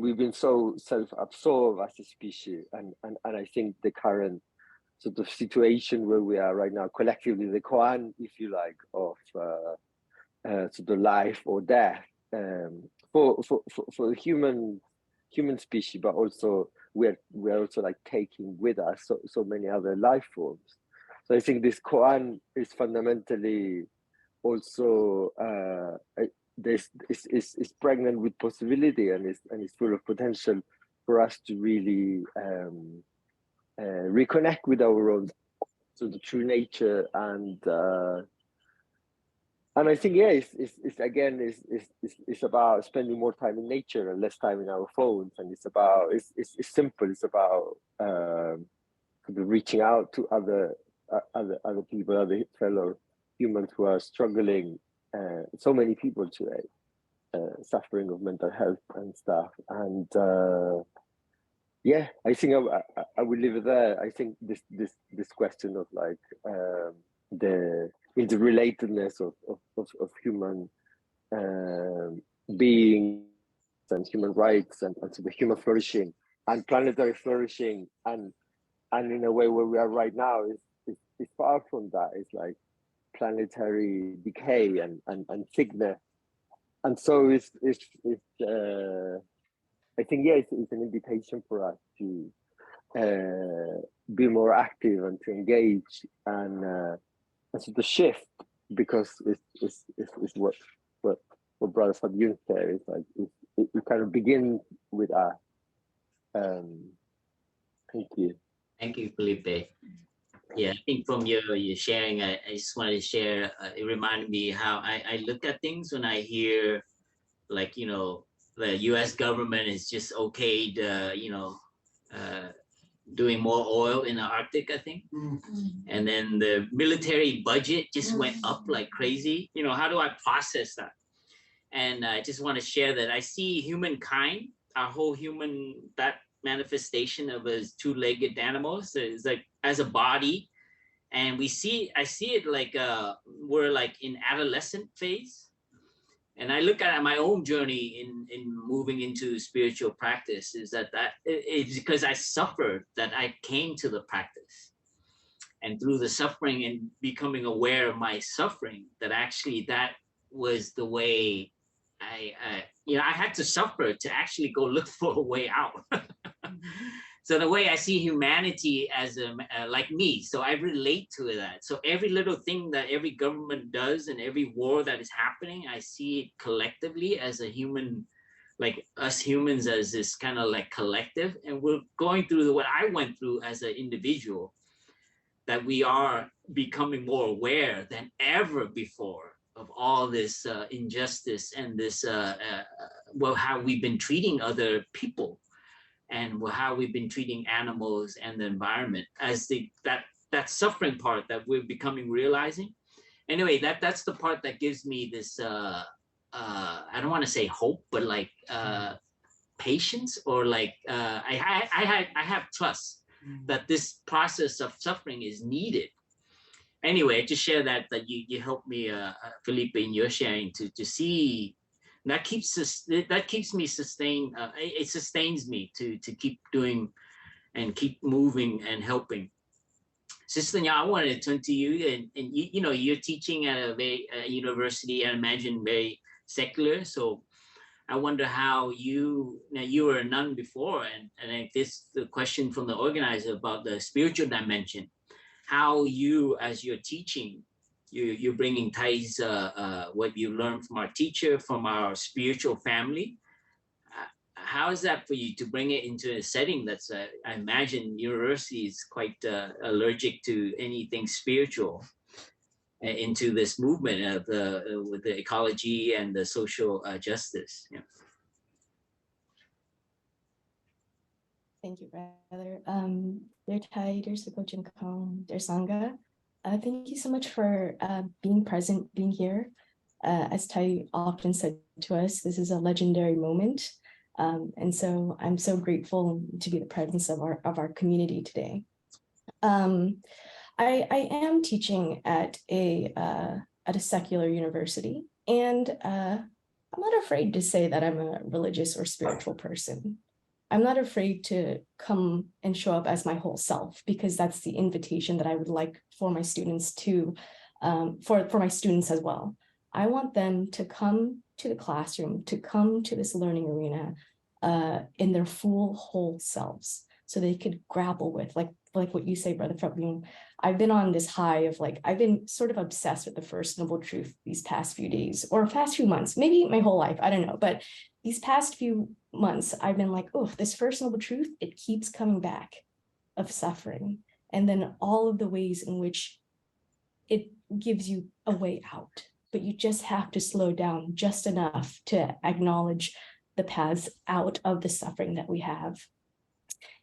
we've been so self-absorbed as a species, and I think the current sort of situation where we are right now, collectively, the koan, if you like, of sort of life or death for the human species, but also we're also like taking with us so many other life forms. So I think this koan is fundamentally also is pregnant with possibility, and is full of potential for us to really reconnect with our own sort of true nature, and I think it's about spending more time in nature and less time in our phones, and it's simple. It's about reaching out to other people, other fellow humans who are struggling. So many people today suffering of mental health and stuff, and I think I would leave it there. I think this question of like the interrelatedness of human beings and human rights and sort of human flourishing and planetary flourishing, and in a way where we are right now is far from that. It's like planetary decay and sickness, and so it's I think it's an invitation for us to be more active and to engage and sort of shift, because it's what Brother Phap Dung said. It's like it kind of begins with us. Thank you. Thank you, Felipe. Yeah, I think from your sharing, I just wanted to share. It reminded me how I look at things when I hear, like, the U.S. government is just okayed, doing more oil in the Arctic, I think. And then the military budget just went up like crazy. How do I process that? And I just want to share that I see humankind, our whole that manifestation of as two-legged animals is like as a body. And I see it like we're like in adolescent phase. And I look at my own journey in moving into spiritual practice is that it's because I suffered that I came to the practice. And through the suffering and becoming aware of my suffering, that actually that was the way I had to suffer to actually go look for a way out. So the way I see humanity as like me, so I relate to that. So every little thing that every government does and every war that is happening, I see it collectively as a human, like us humans as this kind of like collective. And we're going through what I went through as an individual, that we are becoming more aware than ever before of all this injustice and this, how we've been treating other people, and how we've been treating animals and the environment as that suffering part that we're becoming realizing. Anyway, that's the part that gives me this, I don't want to say hope, but like patience, or like I have trust that this process of suffering is needed. Anyway, just share that you helped me, Felipe, in your sharing to see. That keeps me sustained. It sustains me to keep doing and keep moving and helping. Sister Nya, I wanted to turn to you, and you're teaching at a university, I imagine very secular. So I wonder how you were a nun before, and I guess the question from the organizer about the spiritual dimension, how you, as you're teaching, you're bringing Thais, what you learned from our teacher, from our spiritual family. How is that for you to bring it into a setting that's, I imagine university is quite allergic to anything spiritual, into this movement of with the ecology and the social justice? Yeah. Thank you, brother. Dear Thai, dear Sukochin Kong, dear Sangha. Thank you so much for being present, being here. As Tai often said to us, this is a legendary moment. And so I'm so grateful to be the presence of our community today. I am teaching at a secular university, and I'm not afraid to say that I'm a religious or spiritual person. I'm not afraid to come and show up as my whole self, because that's the invitation that I would like for my students to, for my students as well. I want them to come to the classroom, to come to this learning arena in their full whole selves, so they could grapple with, like what you say, Brother Phap Dung. I've been on this high of I've been sort of obsessed with the First Noble Truth these past few days, or past few months, maybe my whole life, I don't know. But these past few months, I've been like, oh, this First Noble Truth, it keeps coming back, of suffering. And then all of the ways in which it gives you a way out. But you just have to slow down just enough to acknowledge the paths out of the suffering that we have.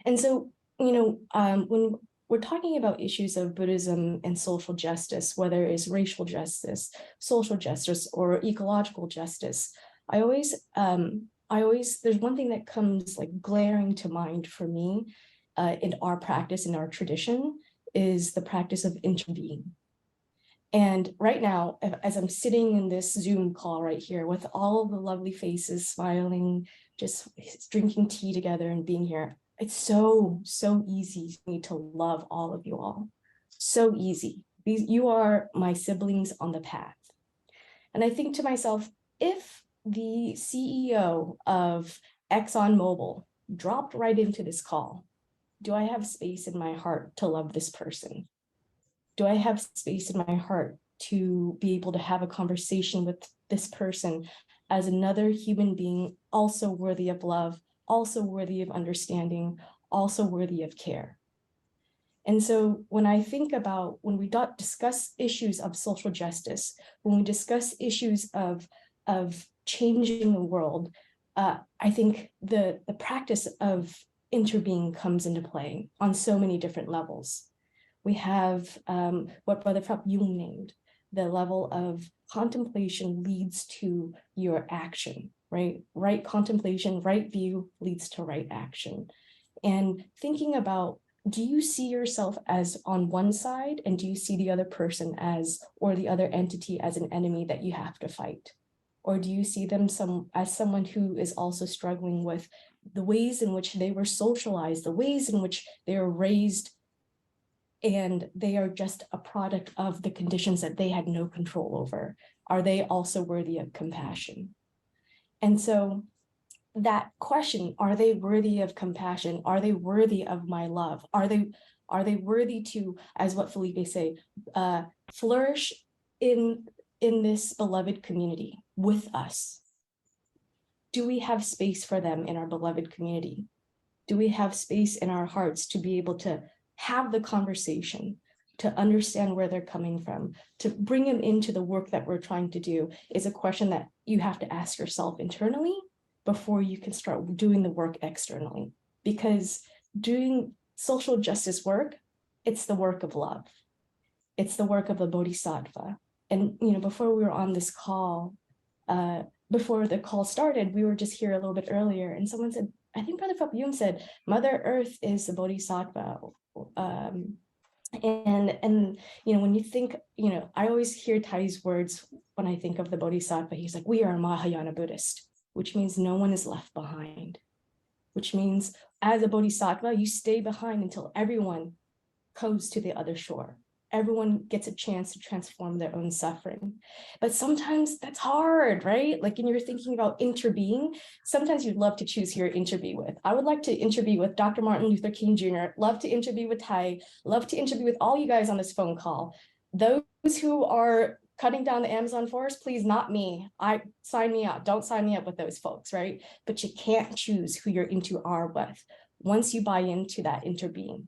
And so, when we're talking about issues of Buddhism and social justice, whether it's racial justice, social justice, or ecological justice, I always, there's one thing that comes glaring to mind for me in our practice, in our tradition, is the practice of interbeing. And right now, as I'm sitting in this Zoom call right here with all the lovely faces smiling, just drinking tea together and being here, it's so easy for me to love all of you all. So easy. You are my siblings on the path. And I think to myself, if the CEO of ExxonMobil dropped right into this call, do I have space in my heart to love this person? Do I have space in my heart to be able to have a conversation with this person as another human being, also worthy of love, also worthy of understanding, also worthy of care? And so when I think about, when we discuss issues of social justice, when we discuss issues of changing the world, I think the practice of interbeing comes into play on so many different levels. We have what Brother Phap Dung named, the level of contemplation leads to your action, right? Right contemplation, right view leads to right action. And thinking about, do you see yourself as on one side, and do you see the other person as, or the other entity as an enemy that you have to fight? Or do you see them as someone who is also struggling with the ways in which they were socialized, the ways in which they were raised, and they are just a product of the conditions that they had no control over? Are they also worthy of compassion? And so that question, are they worthy of compassion? Are they worthy of my love? Are they worthy to, as what Felipe say, flourish in this beloved community with us? Do we have space for them in our beloved community? Do we have space in our hearts to be able to have the conversation, to understand where they're coming from, to bring them into the work that we're trying to do? Is a question that you have to ask yourself internally before you can start doing the work externally. Because doing social justice work, it's the work of love. It's the work of the bodhisattva. And before we were on this call, before the call started, we were just here a little bit earlier, and someone said, I think Brother Phap Dung said, Mother Earth is the bodhisattva. And when you think, I always hear Thai's words when I think of the bodhisattva. He's like, we are Mahayana Buddhist, which means no one is left behind, which means as a bodhisattva, you stay behind until everyone goes to the other shore. Everyone gets a chance to transform their own suffering. But sometimes that's hard, right? Like when you're thinking about interbeing, sometimes you'd love to choose who you're interbe with. I would like to interbe with Dr. Martin Luther King Jr., love to interbe with Thai, love to interbe with all you guys on this phone call. Those who are cutting down the Amazon forest, please, not me. Sign me up. Don't sign me up with those folks, right? But you can't choose who you're into are with. Once you buy into that interbeing,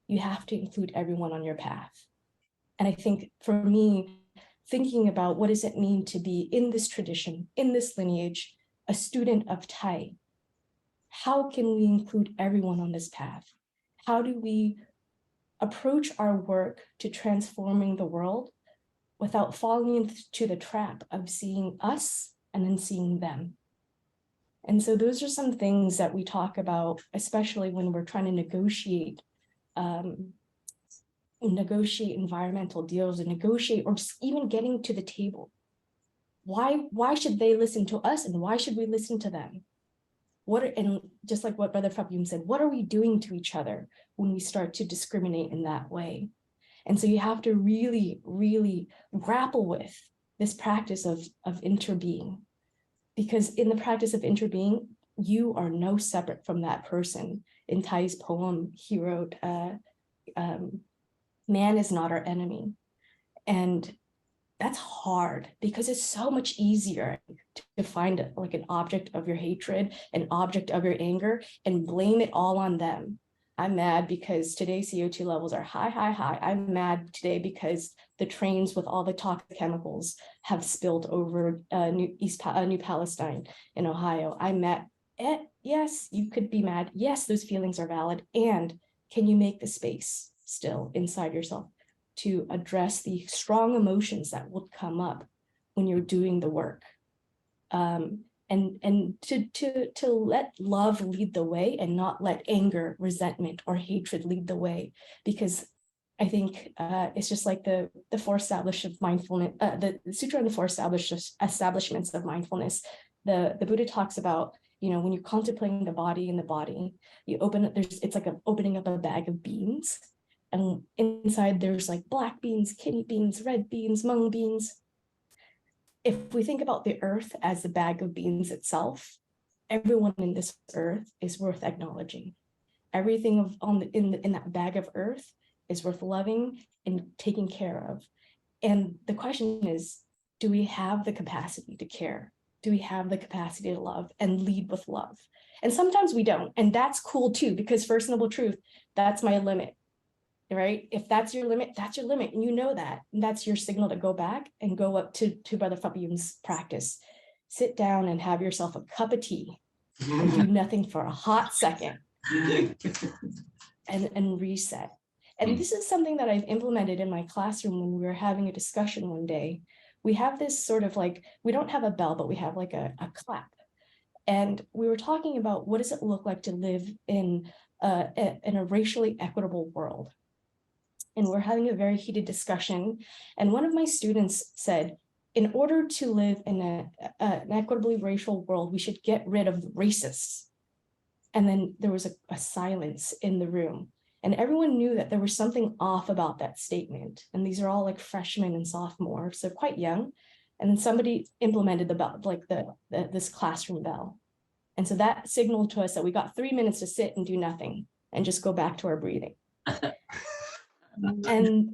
you have to include everyone on your path. And I think for me, thinking about what does it mean to be in this tradition, in this lineage, a student of Thai, how can we include everyone on this path? How do we approach our work to transforming the world without falling into the trap of seeing us and then seeing them? And so those are some things that we talk about, especially when we're trying to negotiate environmental deals and negotiate, or just even getting to the table. Why should they listen to us, and why should we listen to them? And just like what Brother Phap Dung said, what are we doing to each other when we start to discriminate in that way? And so you have to really, really grapple with this practice of interbeing, because in the practice of interbeing, you are no separate from that person. In Thai's poem, he wrote, man is not our enemy. And that's hard, because it's so much easier to find like an object of your hatred, an object of your anger, and blame it all on them. I'm mad because today CO2 levels are high. I'm mad today because the trains with all the toxic chemicals have spilled over New Palestine in Ohio. I'm mad. Yes, you could be mad. Yes, those feelings are valid. And can you make the space still inside yourself to address the strong emotions that will come up when you're doing the work, and to let love lead the way, and not let anger, resentment, or hatred lead the way? Because I think it's just like the four established mindfulness, the Sutra on the four establishments of mindfulness. The Buddha talks about, when you're contemplating the body, you open it. It's like opening up a bag of beans. And inside there's like black beans, kidney beans, red beans, mung beans. If we think about the earth as the bag of beans itself, everyone in this earth is worth acknowledging. Everything in that bag of earth is worth loving and taking care of. And the question is, do we have the capacity to care? Do we have the capacity to love and lead with love? And sometimes we don't. And that's cool too, because First Noble Truth, that's my limit. Right? If that's your limit, that's your limit. And you know that. And that's your signal to go back and go up to Brother Phap Dung's practice. sit down and have yourself a cup of tea and do nothing for a hot second and reset. And this is something that I've implemented in my classroom when we were having a discussion one day. We have this sort of like, we don't have a bell, but we have like a clap. And we were talking about what does it look like to live in a racially equitable world. And we're having a very heated discussion. And one of my students said, in order to live in an equitably racial world, we should get rid of the racists. And then there was a silence in the room. And everyone knew that there was something off about that statement. And these are all like freshmen and sophomores, so quite young. And then somebody implemented the bell, like this classroom bell. And so that signaled to us that we got 3 minutes to sit and do nothing and just go back to our breathing. And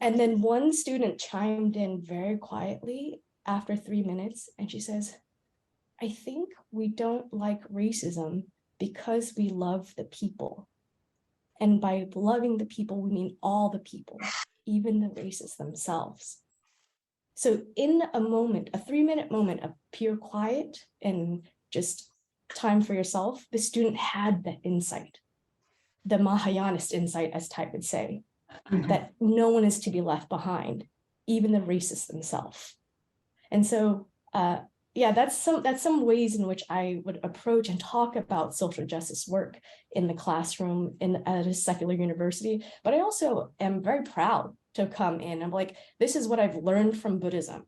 then one student chimed in very quietly after 3 minutes, and she says, I think we don't like racism because we love the people. And by loving the people, we mean all the people, even the racists themselves. So in a moment, a 3-minute moment of pure quiet and just time for yourself, the student had the insight, the Mahayanist insight, as Ty would say, that no one is to be left behind, even the racists themselves. And so, yeah, that's some ways in which I would approach and talk about social justice work in the classroom at a secular university. But I also am very proud to come in. I'm like, this is what I've learned from Buddhism,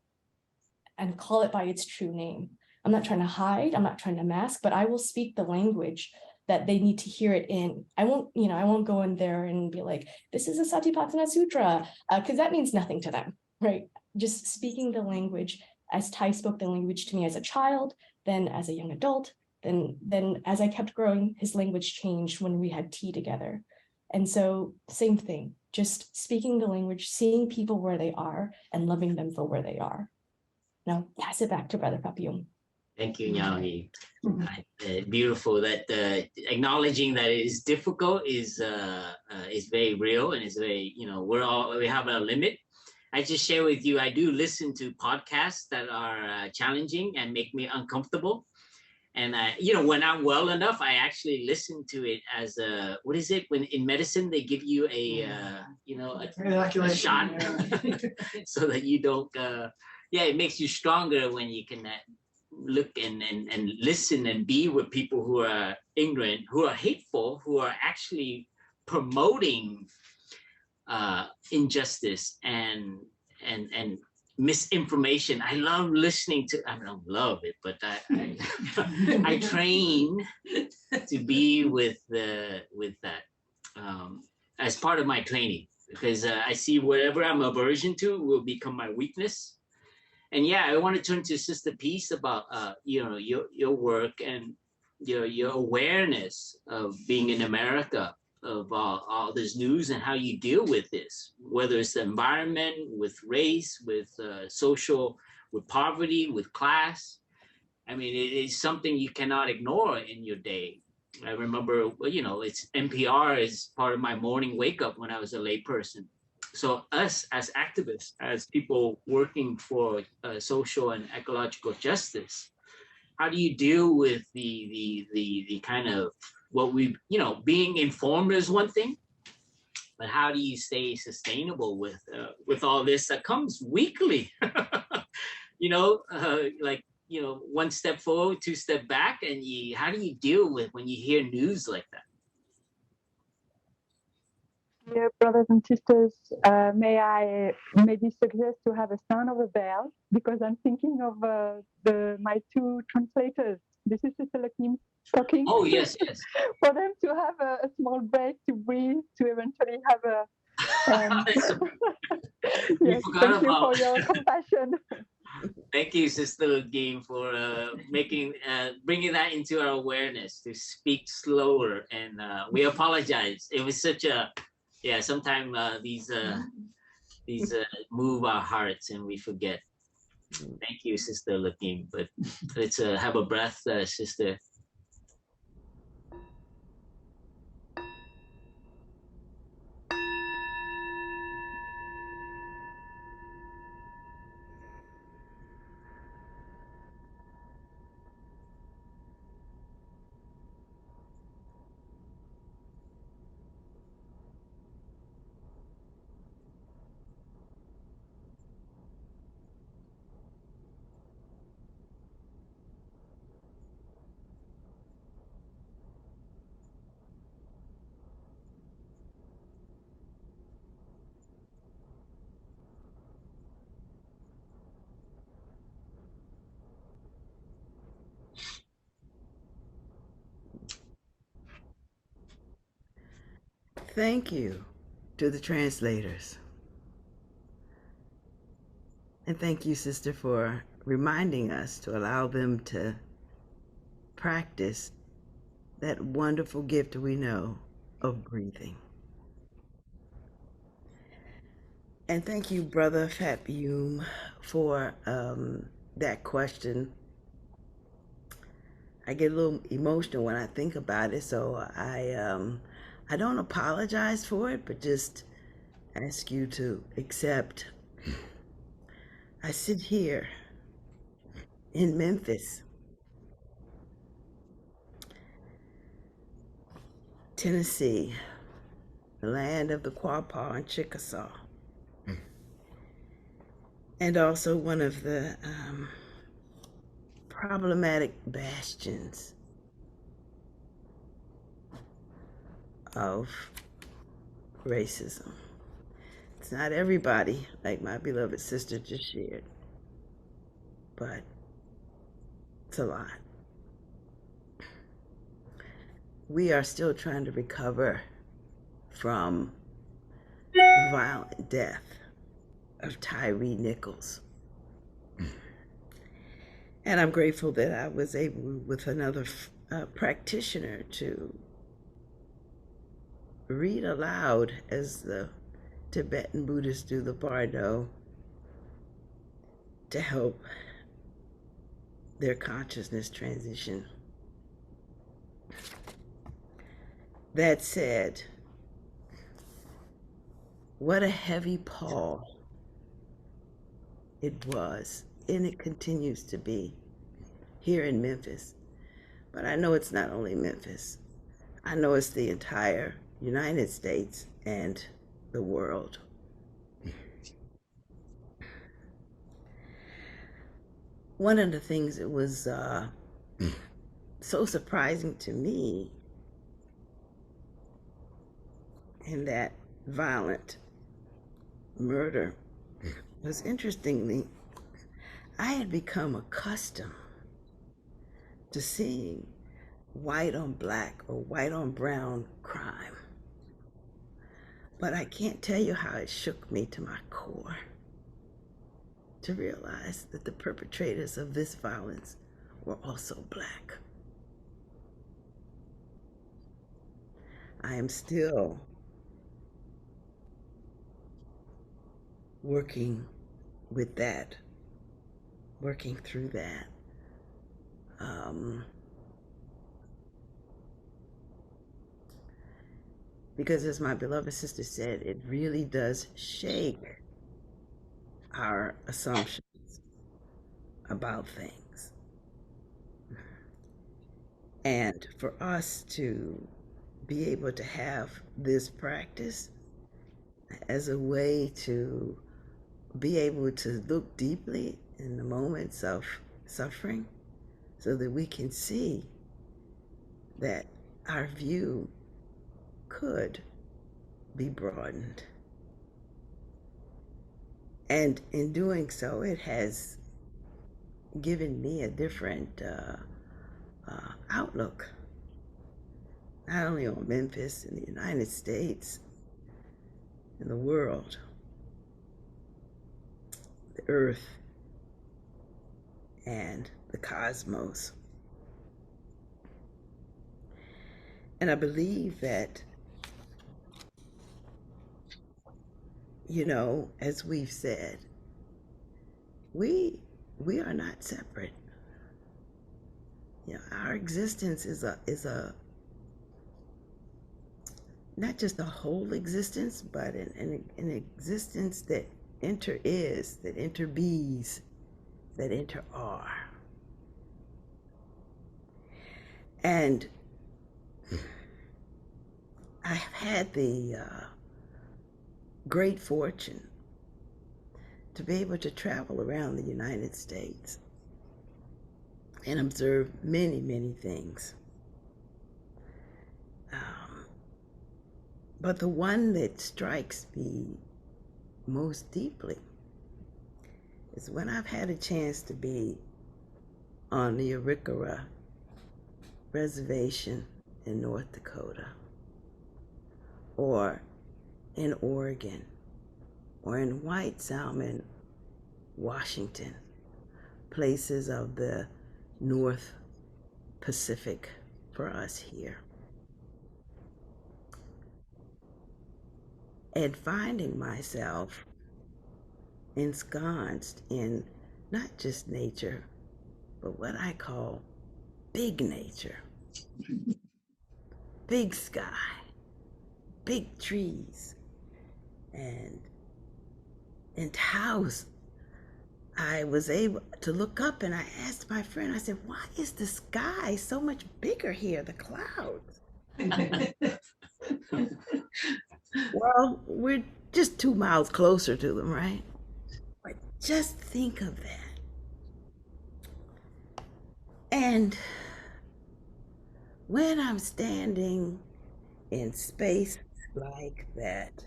and call it by its true name. I'm not trying to hide, I'm not trying to mask, but I will speak the language that they need to hear it in. I won't go in there and be like, this is a Satipatthana Sutra, because that means nothing to them, right? Just speaking the language as Ty spoke the language to me as a child, then as a young adult, then as I kept growing, his language changed when we had tea together. And so same thing, just speaking the language, seeing people where they are and loving them for where they are. Now pass it back to Brother Phap Dung. Thank you, Nyami. Beautiful that acknowledging that it is difficult is very real, and it's very, we have a limit. I just share with you, I do listen to podcasts that are challenging and make me uncomfortable. And, when I'm well enough, I actually listen to it as a, what is it? When in medicine, they give you a shot so that you don't, it makes you stronger when you can look and listen and be with people who are ignorant, who are hateful, who are actually promoting injustice and misinformation. I love listening to, I don't love it, but I train to be with that as part of my training, because I see whatever I'm aversion to will become my weakness. And yeah, I want to turn to Sister Peace about your work and your awareness of being in America, of all this news and how you deal with this, whether it's the environment, with race, with social, with poverty, with class. I mean, it is something you cannot ignore in your day. I remember, it's NPR is part of my morning wake up when I was a layperson. So us as activists, as people working for social and ecological justice, how do you deal with the kind of what we, being informed is one thing, but how do you stay sustainable with all this that comes weekly? One step forward, 2 steps back, and how do you deal with when you hear news like that? Dear brothers and sisters, may I maybe suggest to have a sound of a bell, because I'm thinking of my 2 translators. This is Sister Lakim talking. Oh, yes. For them to have a small break, to breathe, to eventually have a... yes, thank you for your compassion. Thank you, Sister Lakim, for bringing that into our awareness, to speak slower. And we apologize. It was such a... Yeah, sometimes these move our hearts and we forget. Thank you, Sister Lakim. But let's have a breath, Sister. thank you to the translators. And thank you, sister, for reminding us to allow them to practice that wonderful gift we know of breathing. And thank you, Brother Phap Dung, for that question. I get a little emotional when I think about it, so I don't apologize for it, but just ask you to accept. I sit here in Memphis, Tennessee, the land of the Quapaw and Chickasaw, and also one of the problematic bastions of racism. It's not everybody, like my beloved sister just shared, but it's a lot. We are still trying to recover from the violent death of Tyre Nichols. And I'm grateful that I was able, with another practitioner, to read aloud, as the Tibetan Buddhists do, the Bardo, to help their consciousness transition. That said, what a heavy pall it was, and it continues to be here in Memphis. But I know it's not only Memphis. I know it's the entire United States and the world. One of the things that was so surprising to me in that violent murder was, interestingly, I had become accustomed to seeing white on black or white on brown crime. But I can't tell you how it shook me to my core to realize that the perpetrators of this violence were also black. I am still working with that, working through that. Because as my beloved sister said, it really does shake our assumptions about things. And for us to be able to have this practice as a way to be able to look deeply in the moments of suffering, so that we can see that our view could be broadened. And in doing so, it has given me a different outlook, not only on Memphis and the United States and the world, the earth, and the cosmos. And I believe that, you know, as we've said, we are not separate. You know, our existence is a not just a whole existence, but an existence that inter-is, that inter-bees, that inter-are. And I have had the great fortune to be able to travel around the United States and observe many, many things. But the one that strikes me most deeply is when I've had a chance to be on the Arikara Reservation in North Dakota, or in Oregon, or in White Salmon, Washington, places of the North Pacific for us here. And finding myself ensconced in not just nature, but what I call big nature. Big sky, big trees, and house. I was able to look up and I asked my friend, I said, why is the sky so much bigger here, the clouds? Well, we're just 2 miles closer to them, right? But just think of that. And when I'm standing in space like that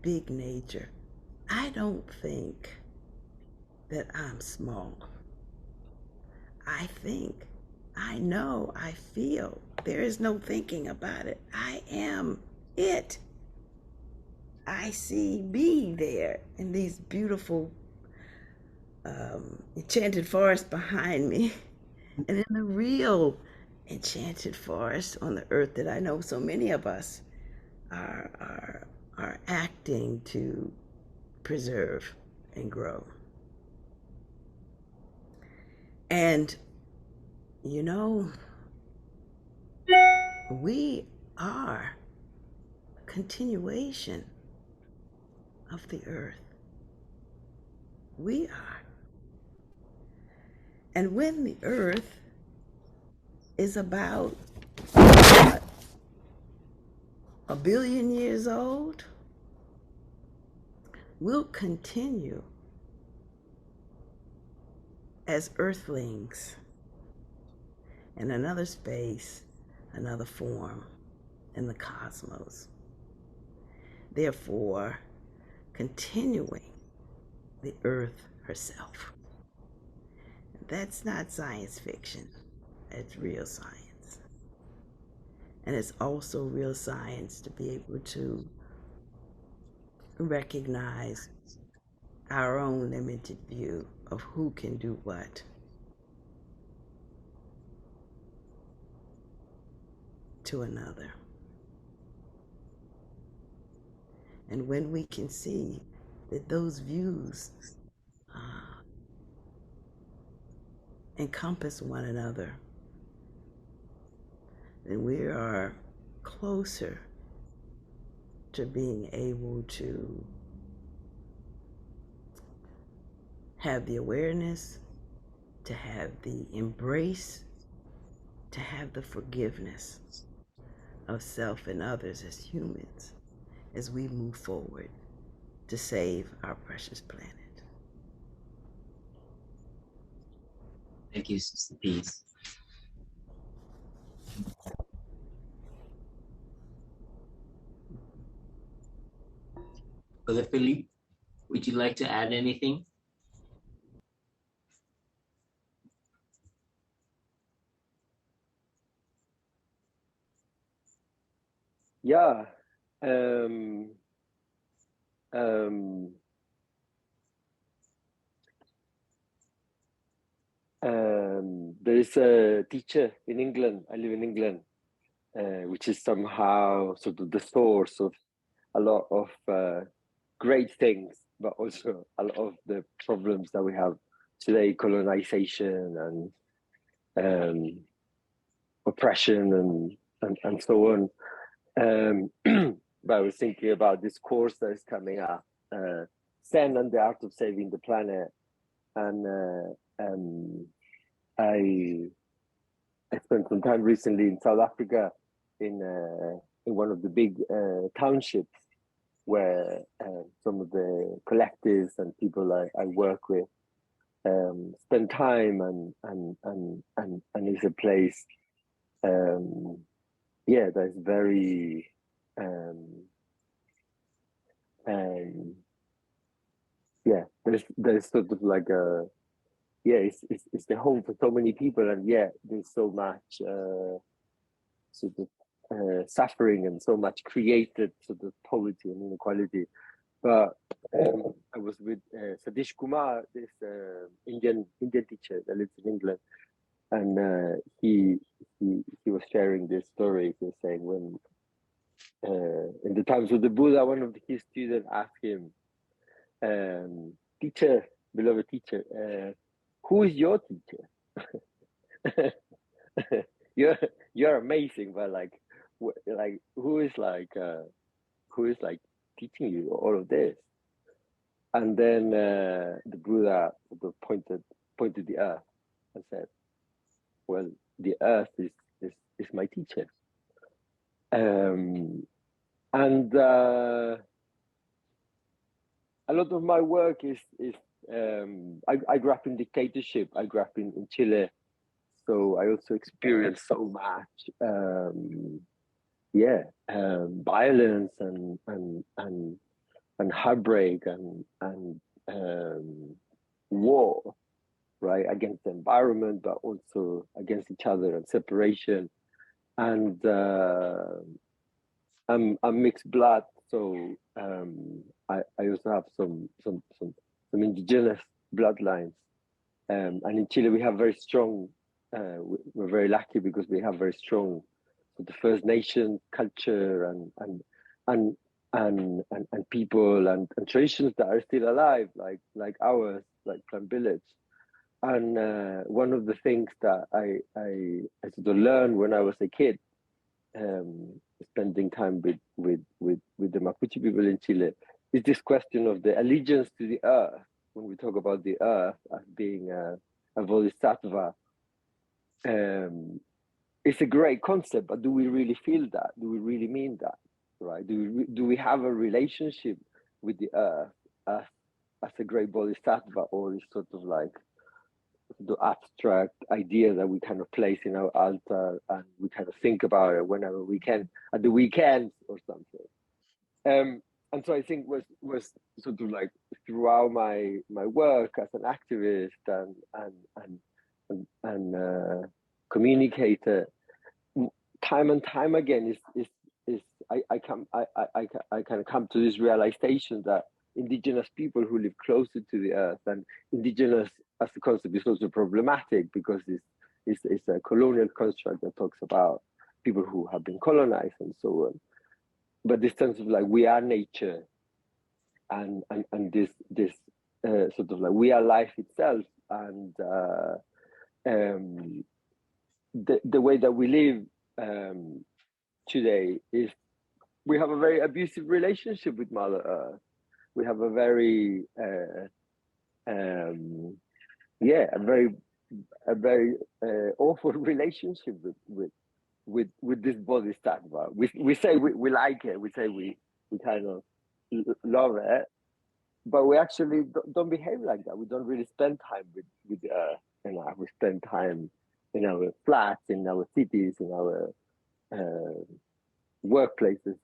big nature, I don't think that I'm small. I think, I know, I feel. There is no thinking about it. I am it. I see me there in these beautiful enchanted forests behind me, and in the real enchanted forest on the earth that I know so many of us are acting to preserve and grow. And you know, we are a continuation of the earth. We are. And when the earth is about what, 1 billion years old, we'll continue as earthlings in another space, another form in the cosmos. Therefore, continuing the earth herself. That's not science fiction, it's real science. And it's also real science to be able to recognize our own limited view of who can do what. To another. And when we can see that those views encompass one another, then we are closer to being able to have the awareness, to have the embrace, to have the forgiveness of self and others as humans as we move forward to save our precious planet. Thank you, Sister Peace. Brother Philippe, would you like to add anything? Yeah. There is a teacher in England, I live in England, which is somehow sort of the source of a lot of great things, but also a lot of the problems that we have today, colonization and oppression and so on. But I was thinking about this course that is coming up, Zen and the Art of Saving the Planet, and I spent some time recently in South Africa in one of the big townships where some of the collectives and people I work with spend time, and it's a place that's very there's sort of like a it's the home for so many people, and there's so much sort of suffering and so much created sort of poverty and inequality. But I was with Satish Kumar, this Indian teacher that lives in England, and he was sharing this story. He was saying when in the times of the Buddha, one of his students asked him, "Teacher, beloved teacher, who is your teacher? you're amazing, but like who is teaching you all of this?" And then the Buddha sort of pointed the earth and said, "Well, the earth is my teacher." And a lot of my work is I grew up in dictatorship. I grew up in Chile, so I also experienced so much violence and heartbreak and war, right, against the environment, but also against each other and separation. And I'm mixed blood, so I also have some indigenous bloodlines, and in Chile we have very strong. We're very lucky because we have very strong the First Nation culture and people and traditions that are still alive, like ours, like Plant Village. And one of the things that I sort of learned when I was a kid, spending time with the Mapuche people in Chile, is this question of the allegiance to the earth. When we talk about the earth as being a bodhisattva, it's a great concept, but do we really feel that? Do we really mean that? Right? Do we have a relationship with the earth as a great bodhisattva, or is sort of like the abstract idea that we kind of place in our altar and we kind of think about it whenever we can at the weekends or something? And so I think was sort of like throughout my work as an activist and communicator, time and time again I kind of come to this realization that indigenous people who live closer to the earth, and indigenous as a concept is also problematic because it's a colonial construct that talks about people who have been colonized and so on. But this sense of like we are nature, and this sort of like we are life itself, and the way that we live today is we have a very abusive relationship with Mother Earth. We have a very a very awful relationship with this bodhisattva. We say we like it. We say we kind of love it, but we actually don't behave like that. We don't really spend time with the earth enough. We spend time in our flats, in our cities, in our workplaces,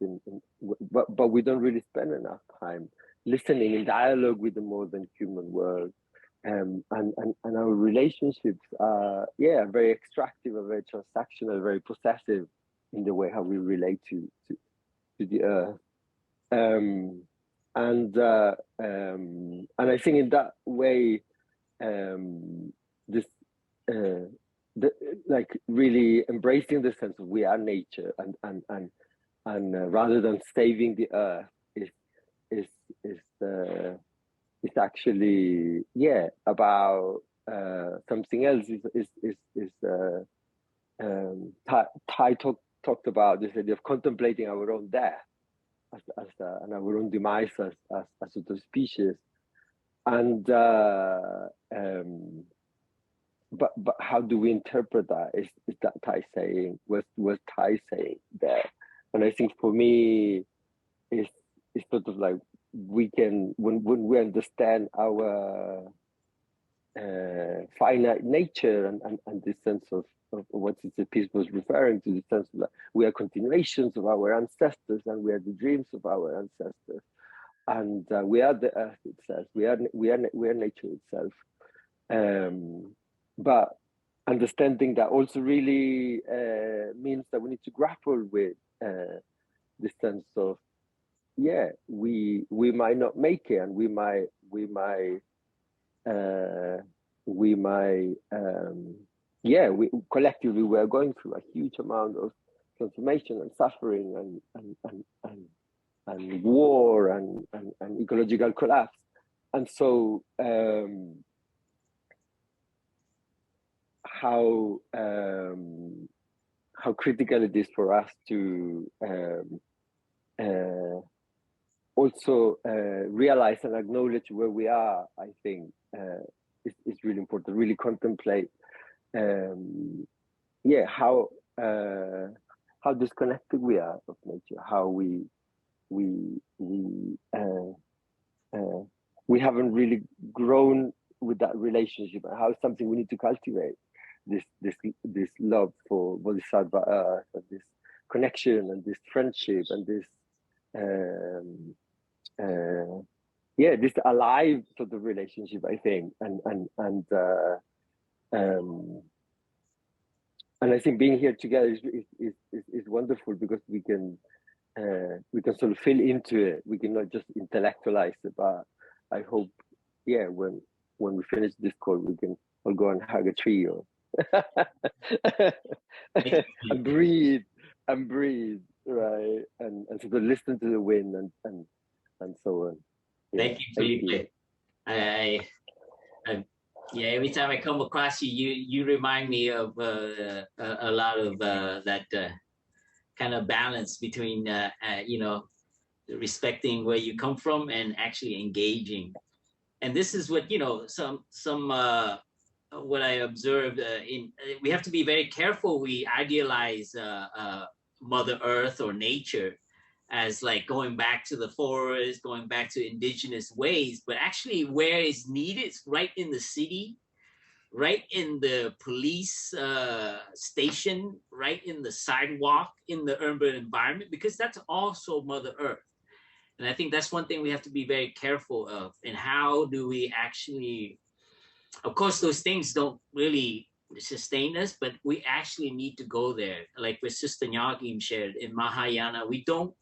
but we don't really spend enough time listening in dialogue with the more than human world. And our relationships are very extractive, are very transactional, very possessive in the way how we relate to the earth. And I think in that way, this like really embracing the sense of we are nature, and rather than saving the earth is actually about something else. Thai talked about this idea of contemplating our own death and our own demise as a sort of species, and but how do we interpret that? Is that Thai saying? Was Thai saying there? And I think for me, it's sort of like we can when we understand our finite nature and this sense of what the piece was referring to, the sense of that we are continuations of our ancestors and we are the dreams of our ancestors, and we are the earth itself. We are nature itself. But understanding that also really means that we need to grapple with this sense of, yeah, we might not make it, and we might yeah, we collectively we're going through a huge amount of transformation and suffering and war and ecological collapse. And so how critical it is for us to also realize and acknowledge where we are, I think, is really important. Really contemplate, yeah, how disconnected we are of nature, how we haven't really grown with that relationship, and how it's something we need to cultivate. This love for Bodhisattva Earth, and this connection, and this friendship, and this yeah, this alive sort of relationship, I think, and I think being here together is wonderful, because we can sort of feel into it. We cannot just intellectualize it, but I hope, yeah, when we finish this call, we can all go and hug a tree, or and breathe, right, and sort of listen to the wind and so on. Yeah, thank you, Felipe. Yeah, every time I come across you remind me of a lot of that kind of balance between you know, respecting where you come from and actually engaging. And this is what, you know, some what I observed we have to be very careful. We idealize Mother Earth or nature as like going back to the forest, going back to indigenous ways, but actually where it's needed is right in the city, right in the police station, right in the sidewalk, in the urban environment, because that's also Mother Earth. And I think that's one thing we have to be very careful of. And how do we actually, of course, those things don't really sustain us, but we actually need to go there. Like with Sister Nyagim shared in Mahayana, we don't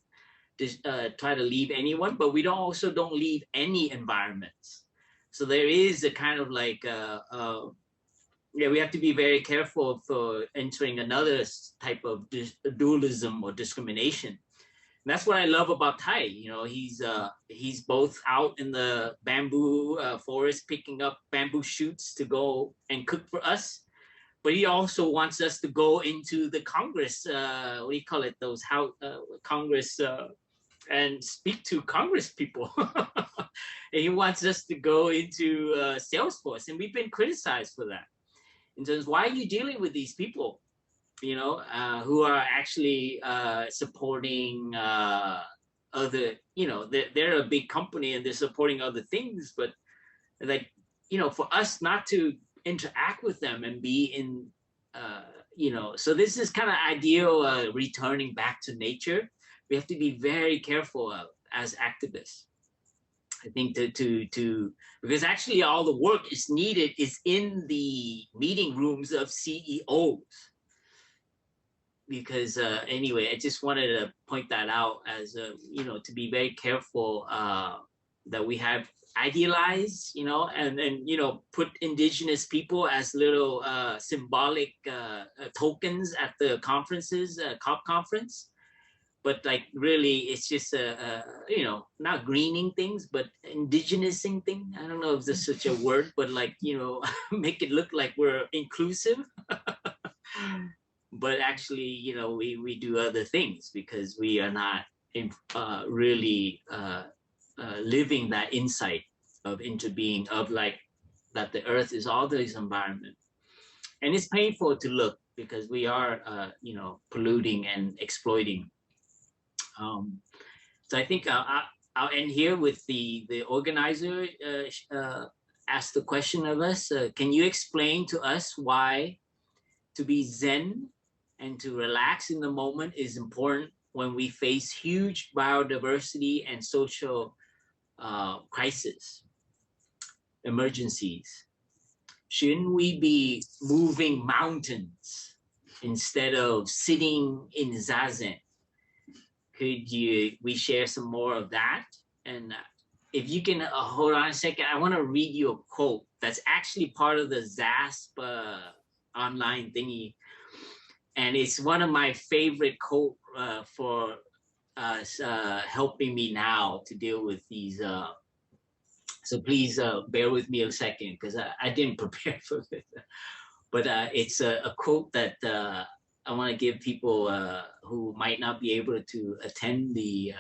try to leave anyone, but we also don't leave any environments. So there is a kind of like, yeah, we have to be very careful for entering another type of dualism or discrimination. And that's what I love about Tai. You know, he's both out in the bamboo forest picking up bamboo shoots to go and cook for us, but he also wants us to go into the Congress, what do you call it, those Congress, and speak to Congress people. And he wants us to go into Salesforce, and we've been criticized for that. In terms, why are you dealing with these people, you know, who are actually supporting other, you know, they're a big company and they're supporting other things, but like, you know, for us not to interact with them and be in, you know, so this is kind of ideal returning back to nature. We have to be very careful as activists. I think to because actually all the work is needed is in the meeting rooms of CEOs. Because anyway, I just wanted to point that out as you know, to be very careful that we have idealized, you know, and you know, put indigenous people as little symbolic tokens at the conferences, COP conference. But like really, it's just you know, not greening things, but indigenous-ing thing. I don't know if there's such a word, but like, you know, make it look like we're inclusive. But actually, you know, we do other things because we are not really living that insight of interbeing, of like that the earth is all this environment. And it's painful to look because we are, you know, polluting and exploiting. So I think I'll end here with the organizer asked the question of us, can you explain to us why to be Zen and to relax in the moment is important when we face huge biodiversity and social crises, emergencies? shouldn't we be moving mountains instead of sitting in Zazen? Could we share some more of that? And if you can hold on a second, I want to read you a quote that's actually part of the ZASP online thingy. And it's one of my favorite quote for helping me now to deal with these. So please bear with me a second, because I didn't prepare for this. But it's a quote that I want to give people who might not be able to attend the,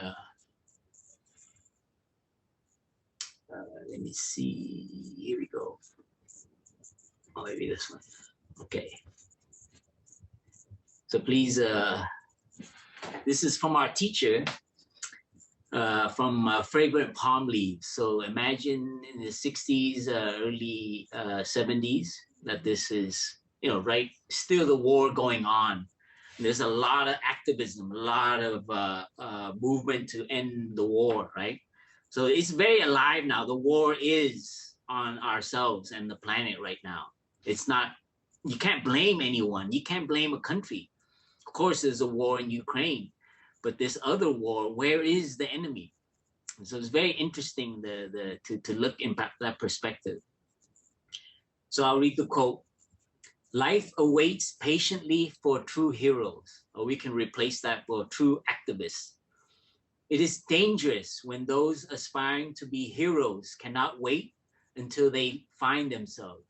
let me see, here we go. Oh, maybe this one. Okay. So please, this is from our teacher, from Fragrant Palm Leaves. So imagine in the 60s, early 70s, that this is, you know, right, still the war going on. There's a lot of activism, a lot of movement to end the war, right? So it's very alive now. The war is on ourselves and the planet right now. It's not, you can't blame anyone. You can't blame a country. Of course, there's a war in Ukraine, but this other war, where is the enemy? And so it's very interesting to look in that perspective. So I'll read the quote. Life awaits patiently for true heroes, or we can replace that for true activists. It is dangerous when those aspiring to be heroes cannot wait until they find themselves.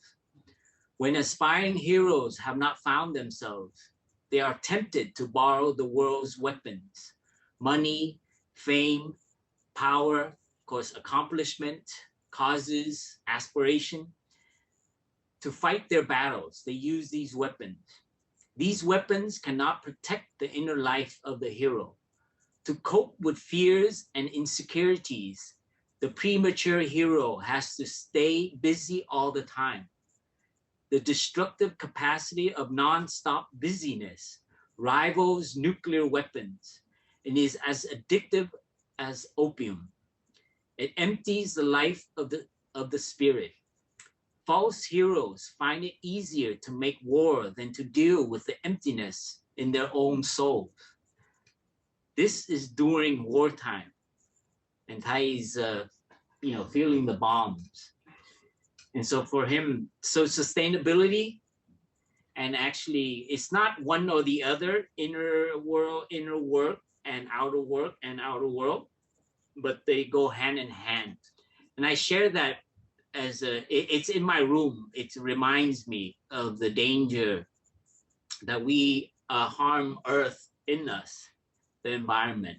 When aspiring heroes have not found themselves, they are tempted to borrow the world's weapons, money, fame, power, of course, accomplishment, causes, aspiration. To fight their battles, they use these weapons. These weapons cannot protect the inner life of the hero. To cope with fears and insecurities, the premature hero has to stay busy all the time. The destructive capacity of non-stop busyness rivals nuclear weapons and is as addictive as opium. It empties the life of the spirit. False heroes find it easier to make war than to deal with the emptiness in their own souls. This is during wartime, and Tai is, you know, feeling the bombs. And so for him, so sustainability, and actually it's not one or the other, inner work and outer world, but they go hand in hand. And I share that as it's in my room. It reminds me of the danger that we harm Earth in us, the environment.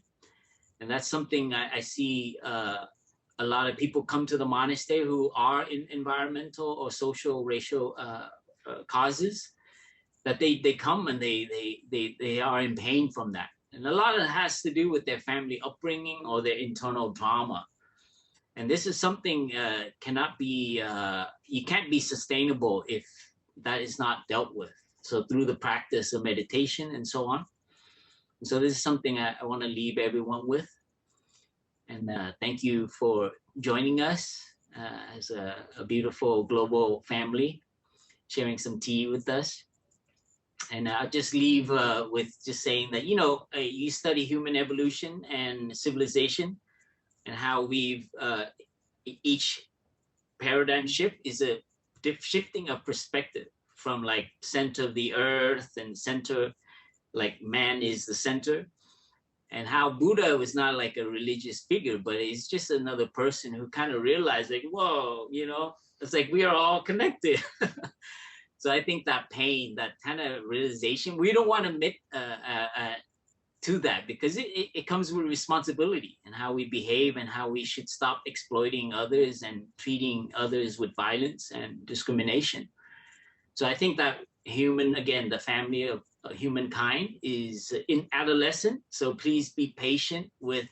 And that's something I see a lot of people come to the monastery who are in environmental or social, racial causes, that they come and they are in pain from that. And a lot of it has to do with their family upbringing or their internal drama. And this is something cannot be, you can't be sustainable if that is not dealt with. So through the practice of meditation and so on. And so this is something I want to leave everyone with. And thank you for joining us as a beautiful global family, sharing some tea with us. And I'll just leave with just saying that, you know, you study human evolution and civilization, and how we've, each paradigm shift is a shifting of perspective from like center of the earth and center, like man is the center. And how Buddha was not like a religious figure, but he's just another person who kind of realized like, whoa, you know, it's like we are all connected. So I think that pain, that kind of realization, we don't want to admit to that, because it comes with responsibility and how we behave and how we should stop exploiting others and treating others with violence and discrimination. So I think that human, again, the family of humankind is in adolescent. So please be patient with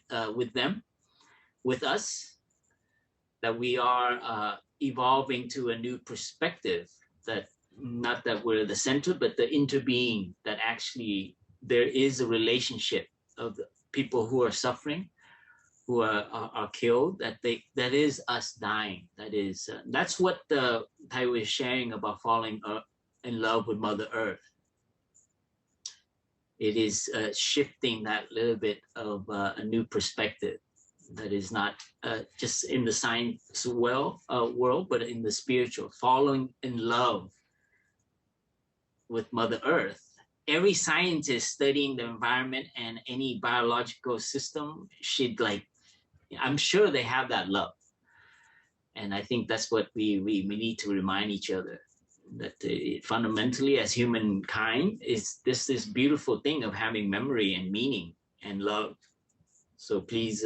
them, with us, that we are evolving to a new perspective, that not that we're the center, but the interbeing, that actually there is a relationship of the people who are suffering who are killed, that is us dying. That's what the Tai was sharing about falling in love with Mother Earth. It is shifting that little bit of a new perspective that is not just in the science world, but in the spiritual, falling in love with Mother Earth. Every scientist studying the environment and any biological system should, like, I'm sure they have that love. And I think that's what we need to remind each other, that fundamentally as humankind is this beautiful thing of having memory and meaning and love. So please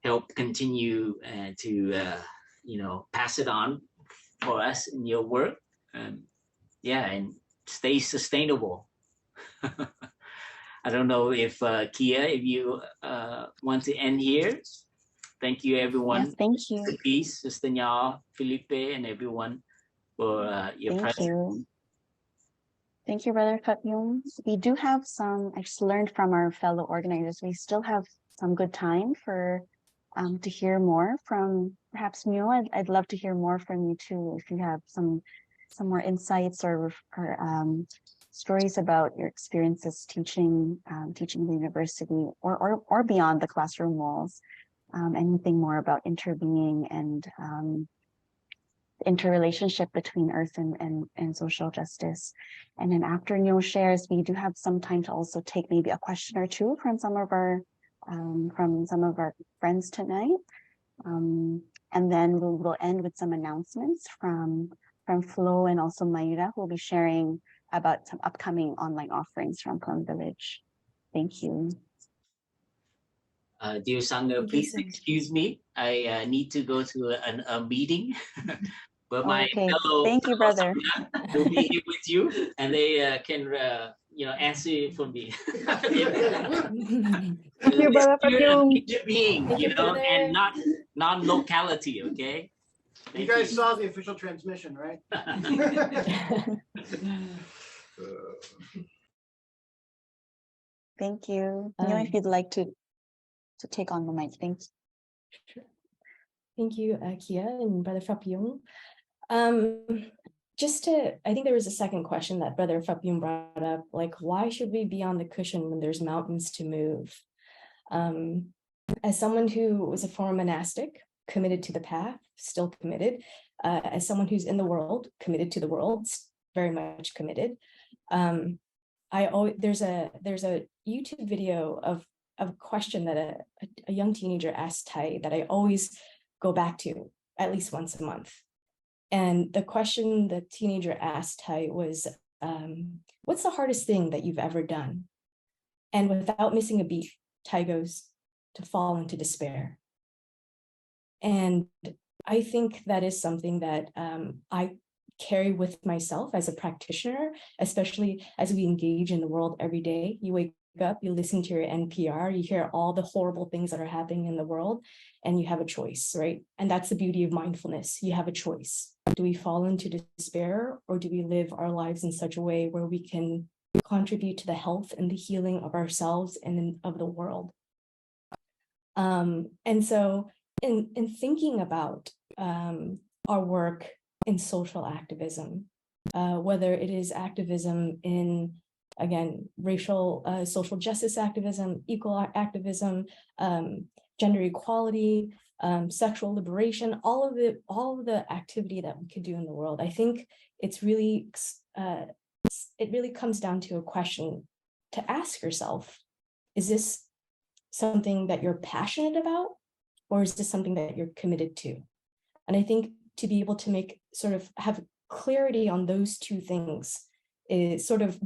help continue to pass it on for us in your work, and stay sustainable. I don't know if Kia, if you want to end here. Thank you, everyone. Yes, thank you. Peace, Sister Nya, Felipe, and everyone for your presence. Thank you, Brother Phap Dung. We do have some, I just learned from our fellow organizers, we still have some good time for to hear more from perhaps Myo. I'd love to hear more from you too, if you have some more insights or stories about your experiences teaching the university or beyond the classroom walls. Anything more about interbeing and the interrelationship between earth and social justice. And then after Nyo shares, we do have some time to also take maybe a question or two from some of our friends tonight. And then we'll end with some announcements from Flo and also Mayura, who will be sharing about some upcoming online offerings from Plum Village. Thank you. Dear Sangha, please excuse me. I need to go to a meeting. But my fellow, thank you, brother. Will be here with you, and they can answer for me. Thank you, Brother Phap Dung. Being, and not non-locality. Okay. You guys saw the official transmission, right? Thank you. If you'd like to take on the mic, thanks. Sure. Thank you, Kia and Brother Phap Dung. I think there was a second question that Brother Phap Dung brought up, like, why should we be on the cushion when there's mountains to move? As someone who was a former monastic, committed to the path, still committed, as someone who's in the world, committed to the world, very much committed. There's a YouTube video of a question that a young teenager asked Tai that I always go back to at least once a month. And the question the teenager asked Tai was, what's the hardest thing that you've ever done? And without missing a beat, Tai goes, to fall into despair. And I think that is something that I carry with myself as a practitioner, especially as we engage in the world every day. You wake up, you listen to your NPR, you hear all the horrible things that are happening in the world, and you have a choice, right? And that's the beauty of mindfulness. You have a choice. Do we fall into despair, or do we live our lives in such a way where we can contribute to the health and the healing of ourselves and of the world? And so in thinking about our work in social activism, whether it is activism in, again, racial, social justice activism, equal activism, gender equality, sexual liberation, all of the activity that we could do in the world, I think it really comes down to a question to ask yourself: is this something that you're passionate about, or is this something that you're committed to? And I think to be able to have clarity on those two things is sort of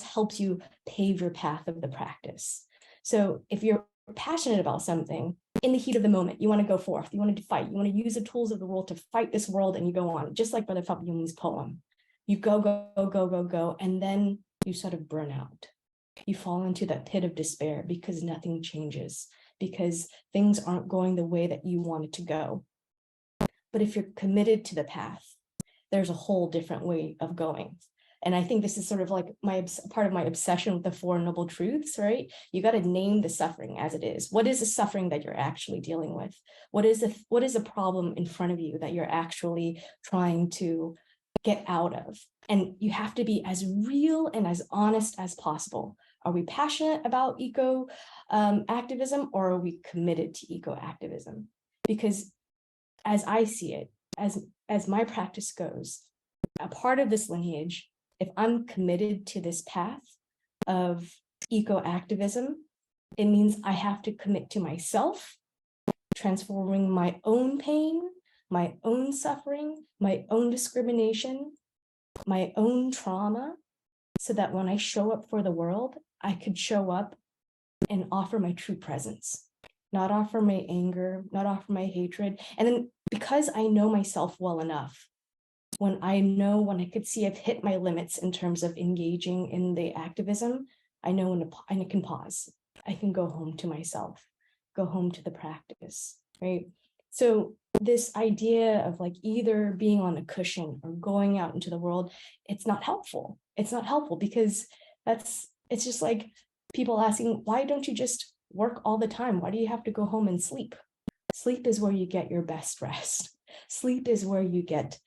helps you pave your path of the practice. So if you're passionate about something, in the heat of the moment, you want to go forth, you want to fight, you want to use the tools of the world to fight this world, and you go on, just like Brother Phap Dung's poem. You go, and then you sort of burn out. You fall into that pit of despair because nothing changes, because things aren't going the way that you want it to go. But if you're committed to the path, there's a whole different way of going. And I think this is sort of like part of my obsession with the Four Noble Truths, right? You got to name the suffering as it is. What is the suffering that you're actually dealing with? What is a problem in front of you that you're actually trying to get out of? And you have to be as real and as honest as possible. Are we passionate about eco activism, or are we committed to eco activism? Because as I see it, as my practice goes, a part of this lineage, if I'm committed to this path of eco activism, it means I have to commit to myself, transforming my own pain, my own suffering, my own discrimination, my own trauma, so that when I show up for the world, I could show up and offer my true presence, not offer my anger, not offer my hatred. And then because I know myself well enough, when I could see I've hit my limits in terms of engaging in the activism, I know when I can pause. I can go home to myself, go home to the practice, right? So this idea of like either being on a cushion or going out into the world, it's not helpful. It's not helpful because it's just like people asking, why don't you just work all the time? Why do you have to go home and sleep? Sleep is where you get your best rest. Sleep is where you get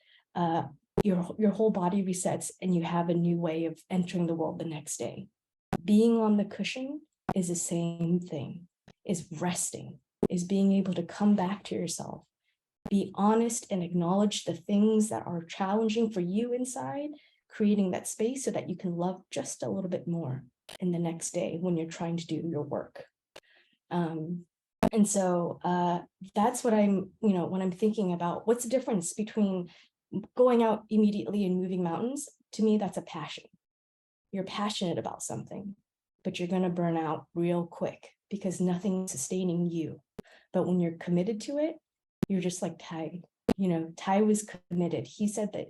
your whole body resets and you have a new way of entering the world the next day. Being on the cushion is the same thing, is resting, is being able to come back to yourself, be honest and acknowledge the things that are challenging for you inside, creating that space so that you can love just a little bit more in the next day when you're trying to do your work. And so that's what when I'm thinking about what's the difference between going out immediately and moving mountains. To me, that's a passion. You're passionate about something, but you're going to burn out real quick because nothing's sustaining you. But when you're committed to it, you're just like Tai. Tai was committed. He said that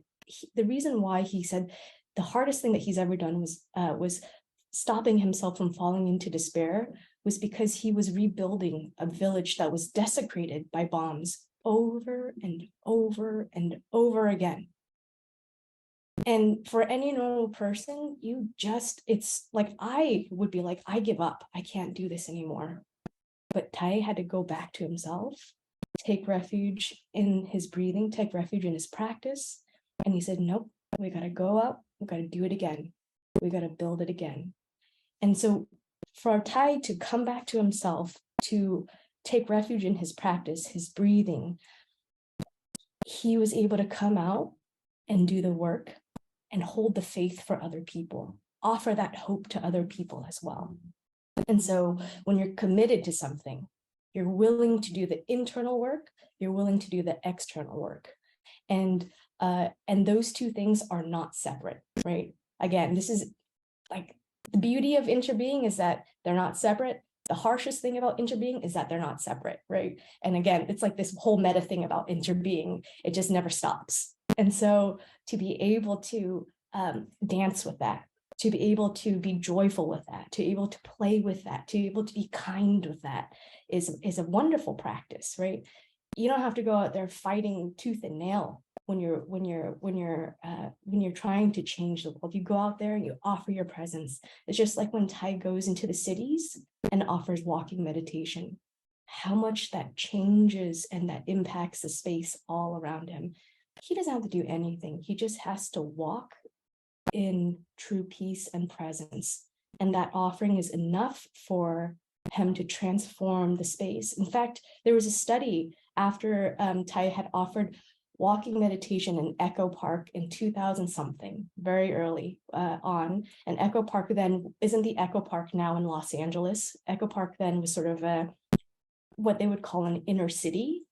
the reason why he said the hardest thing that he's ever done was stopping himself from falling into despair was because he was rebuilding a village that was desecrated by bombs over and over and over again. And for any normal person, it's like, I would be like, I give up. I can't do this anymore. But Tai had to go back to himself, take refuge in his breathing, take refuge in his practice. And he said, nope, we got to go up. We got to do it again. We got to build it again. And so for Tai to come back to himself, to take refuge in his practice, his breathing, he was able to come out and do the work and hold the faith for other people, offer that hope to other people as well. And so when you're committed to something, you're willing to do the internal work, you're willing to do the external work. And those two things are not separate, right? Again, this is like the beauty of interbeing is that they're not separate. The harshest thing about interbeing is that they're not separate, right? And again, it's like this whole meta thing about interbeing. It just never stops. And so to be able to dance with that, to be able to be joyful with that, to be able to play with that, to be able to be kind with that is a wonderful practice, right? You don't have to go out there fighting tooth and nail when you're trying to change the world. You go out there and you offer your presence. It's just like when Tai goes into the cities and offers walking meditation, how much that changes and that impacts the space all around him. He doesn't have to do anything. He just has to walk in true peace and presence. And that offering is enough for him to transform the space. In fact, there was a study after Tai had offered walking meditation in Echo Park in 2000 something, very early on. And Echo Park then isn't the Echo Park now in Los Angeles. Echo Park then was sort of what they would call an inner city.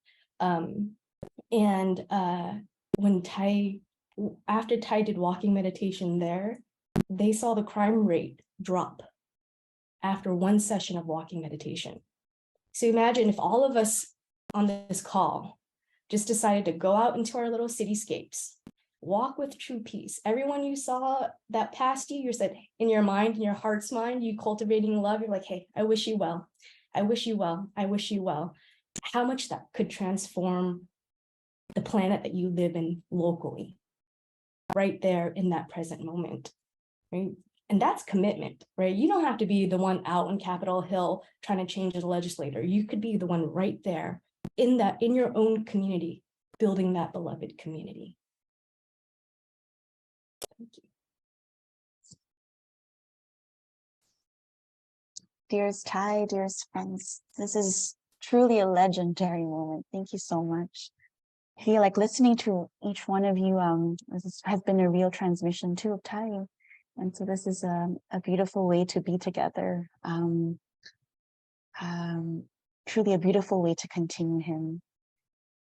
After Tai did walking meditation there, they saw the crime rate drop after one session of walking meditation. So imagine if all of us on this call just decided to go out into our little cityscapes, walk with true peace. Everyone you saw that passed you said in your mind, in your heart's mind, you cultivating love, you're like, hey, I wish you well. I wish you well. I wish you well. How much that could transform the planet that you live in locally. right there in that present moment, right? And that's commitment, right? You don't have to be the one out on Capitol Hill trying to change the legislator. You could be the one right there in your own community, building that beloved community. Thank you. Dearest Ty, dearest friends, this is truly a legendary moment. Thank you so much. I feel like listening to each one of you has been a real transmission too of Ty. And so this is a beautiful way to be together. Truly a beautiful way to continue him.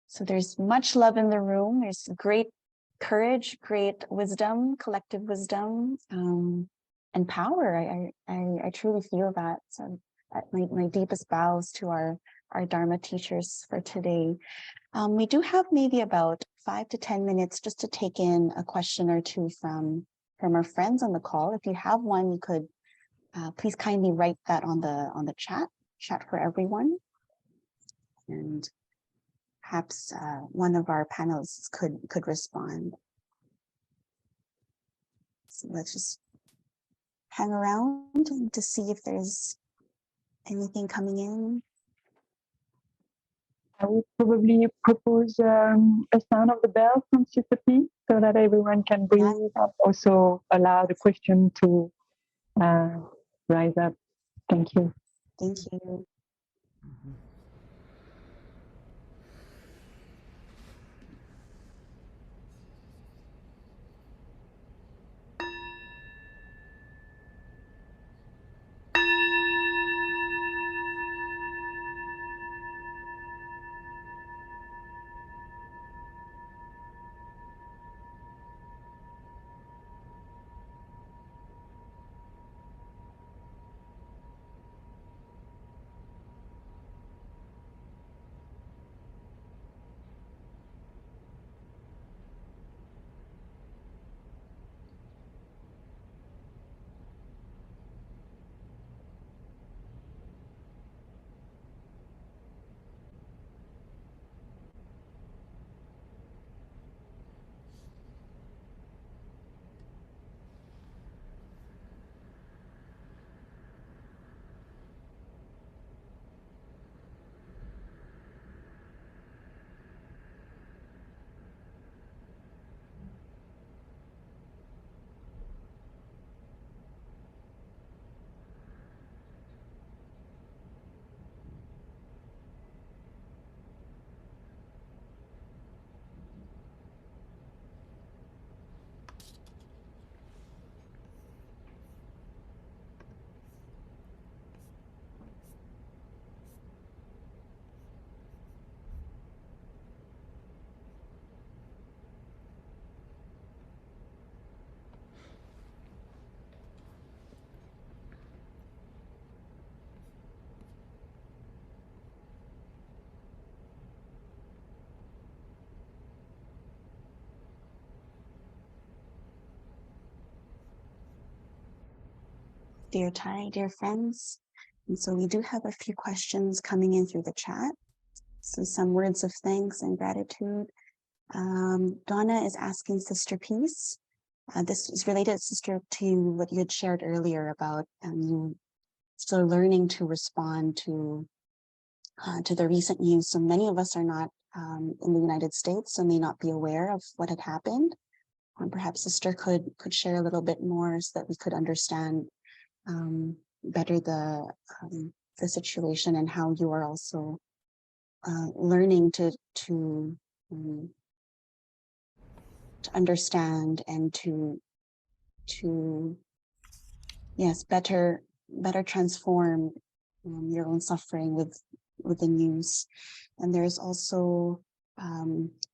So there's much love in the room. There's great courage, great wisdom, collective wisdom, and power. I truly feel that. So my deepest bows to our Dharma teachers for today. We do have maybe about 5 to 10 minutes just to take in a question or two from our friends on the call. If you have one, you could please kindly write that on the chat for everyone. And perhaps one of our panelists could respond. So let's just hang around to see if there's anything coming in. I would probably propose a sound of the bell from Sister P so that everyone can breathe and also allow the question to rise up. Thank you. Thank you. Dear Ty, dear friends. And so we do have a few questions coming in through the chat. So some words of thanks and gratitude. Donna is asking Sister Peace. This is related, Sister, to what you had shared earlier about you still learning to respond to the recent news. So many of us are not in the United States, so may not be aware of what had happened. Perhaps Sister could share a little bit more so that we could understand better the situation and how you are also learning to understand and to yes better transform your own suffering with the news. And there's also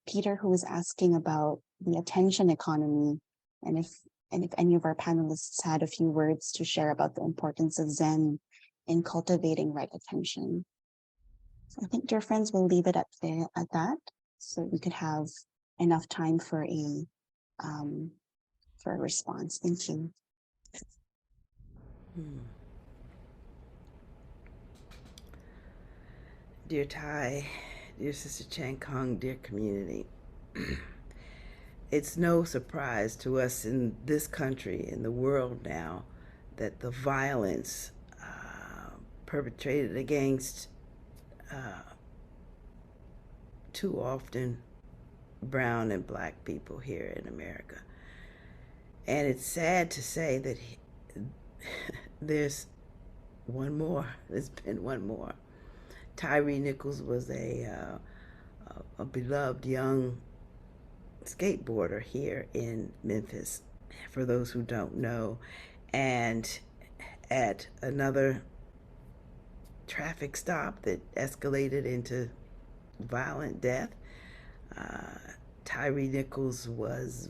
Peter, who is asking about the attention economy, and if any of our panelists had a few words to share about the importance of Zen in cultivating right attention. So I think, dear friends, we'll leave it at that, so we could have enough time for a response. Thank you. Dear Ty, dear Sister Chan Kong, dear community. it's no surprise to us in this country, in the world now, that the violence perpetrated against too often brown and black people here in America. And it's sad to say that there's one more. There's been one more. Tyree Nichols was a beloved young skateboarder here in Memphis, for those who don't know. And at another traffic stop that escalated into violent death, Tyree Nichols was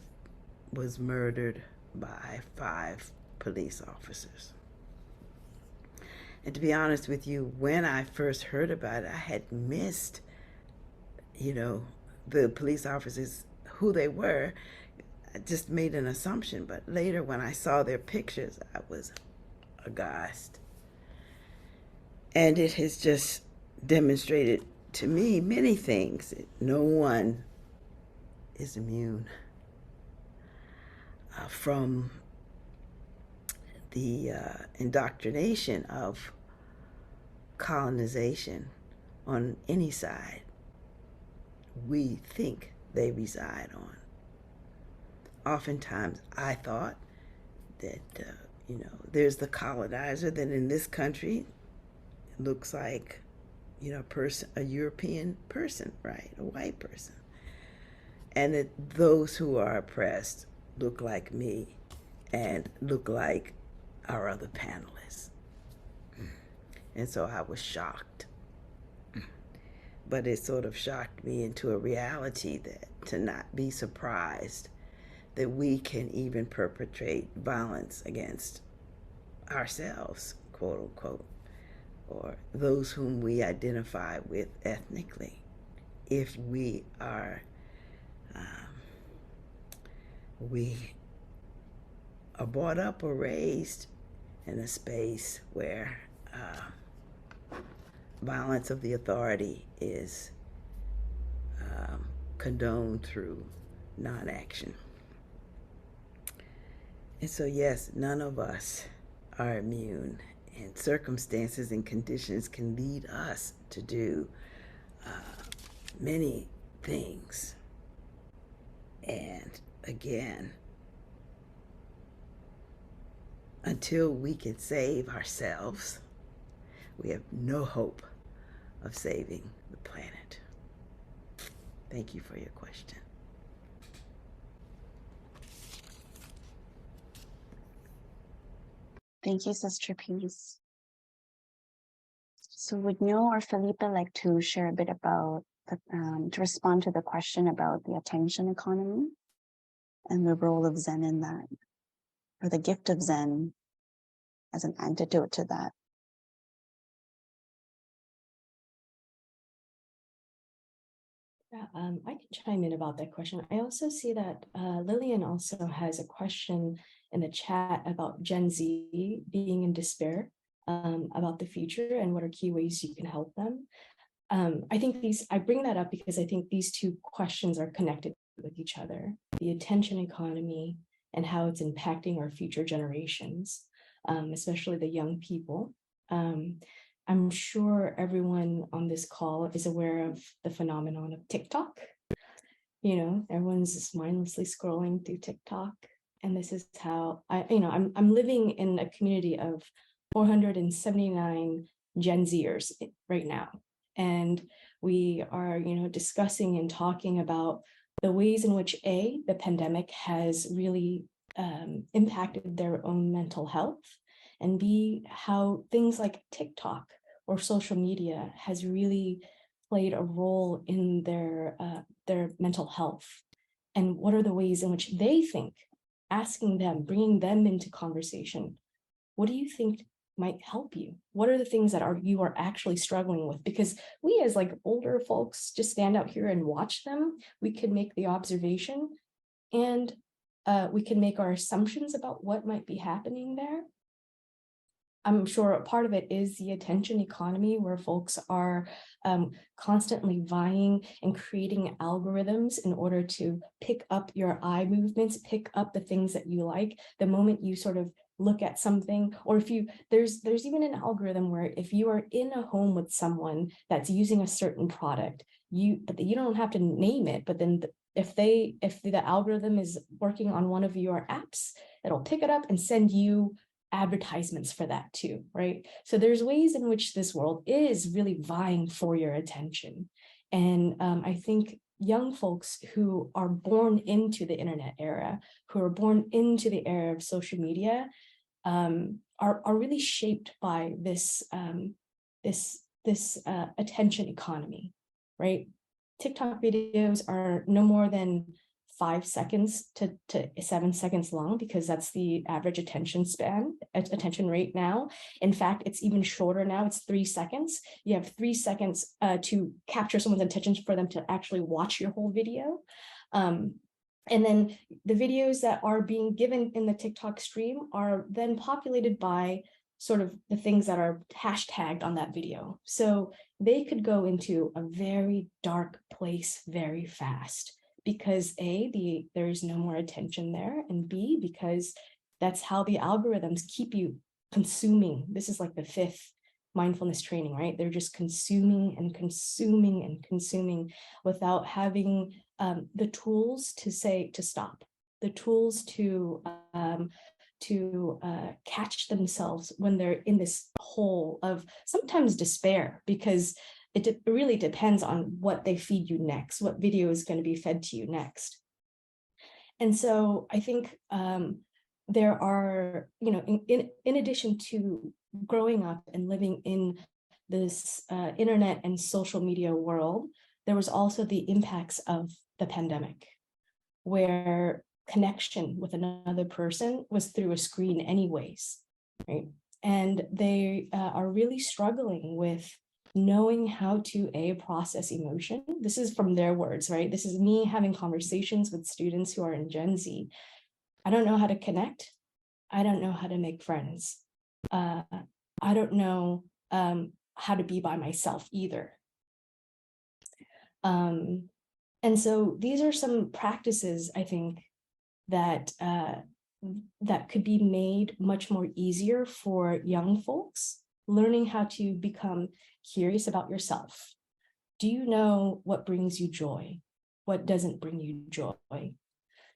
murdered by 5 police officers. And to be honest with you, when I first heard about it, I had missed, the police officers, who they were. I just made an assumption, but later when I saw their pictures, I was aghast. And it has just demonstrated to me many things. No one is immune from the indoctrination of colonization on any side we think they reside on. Oftentimes I thought that, there's the colonizer that in this country looks like, a European person, right? A white person. And that those who are oppressed look like me and look like our other panelists. And so I was shocked. But it sort of shocked me into a reality that to not be surprised that we can even perpetrate violence against ourselves, quote unquote, or those whom we identify with ethnically, if we are brought up or raised in a space where violence of the authority is condoned through non-action. And so yes, none of us are immune, and circumstances and conditions can lead us to do many things. And again, until we can save ourselves, we have no hope of saving the planet. Thank you for your question. Thank you, Sister Peace. So would Nyo or Felipe like to share a bit about, to respond to the question about the attention economy and the role of Zen in that, or the gift of Zen as an antidote to that? Yeah, I can chime in about that question. I also see that Lillian also has a question in the chat about Gen Z being in despair about the future and what are key ways you can help them. I think I bring that up because I think these two questions are connected with each other. The attention economy and how it's impacting our future generations, especially the young people. I'm sure everyone on this call is aware of the phenomenon of TikTok. Everyone's just mindlessly scrolling through TikTok. And this is how I'm living in a community of 479 Gen Zers right now. And we are, discussing and talking about the ways in which the pandemic has really impacted their own mental health, and B, how things like TikTok or social media has really played a role in their mental health, and what are the ways in which they think, asking them, bringing them into conversation, what do you think might help you? What are the things that you are actually struggling with? Because we as older folks just stand out here and watch them. We could make the observation and we can make our assumptions about what might be happening there. I'm sure a part of it is the attention economy, where folks are constantly vying and creating algorithms in order to pick up your eye movements, pick up the things that you like. The moment you sort of look at something, or if you, there's even an algorithm where if you are in a home with someone that's using a certain product, you don't have to name it, but then if the algorithm is working on one of your apps, it'll pick it up and send you advertisements for that too, right? So there's ways in which this world is really vying for your attention. And I think young folks who are born into the internet era, who are born into the era of social media, are really shaped by this attention economy, right? TikTok videos are no more than 5 seconds to 7 seconds long, because that's the average attention rate now. In fact, it's even shorter now. It's 3 seconds. You have 3 seconds to capture someone's attention for them to actually watch your whole video. And then the videos that are being given in the TikTok stream are then populated by sort of the things that are hashtagged on that video. So they could go into a very dark place very fast, because A, there is no more attention there, and B, because that's how the algorithms keep you consuming. This is like the 5th mindfulness training, right? They're just consuming and consuming and consuming without having the tools to say to stop, the tools to catch themselves when they're in this hole of sometimes despair, because it really depends on what they feed you next, what video is going to be fed to you next. And so I think there are, in addition to growing up and living in this internet and social media world, there was also the impacts of the pandemic, where connection with another person was through a screen anyways, right? And they are really struggling with knowing how to process emotion. This is from their words, right? This is me having conversations with students who are in Gen Z. I don't know how to connect. I don't know how to make friends. I don't know how to be by myself either. And so these are some practices, I think, that could be made much more easier for young folks, learning how to become curious about yourself. Do you know what brings you joy? What doesn't bring you joy?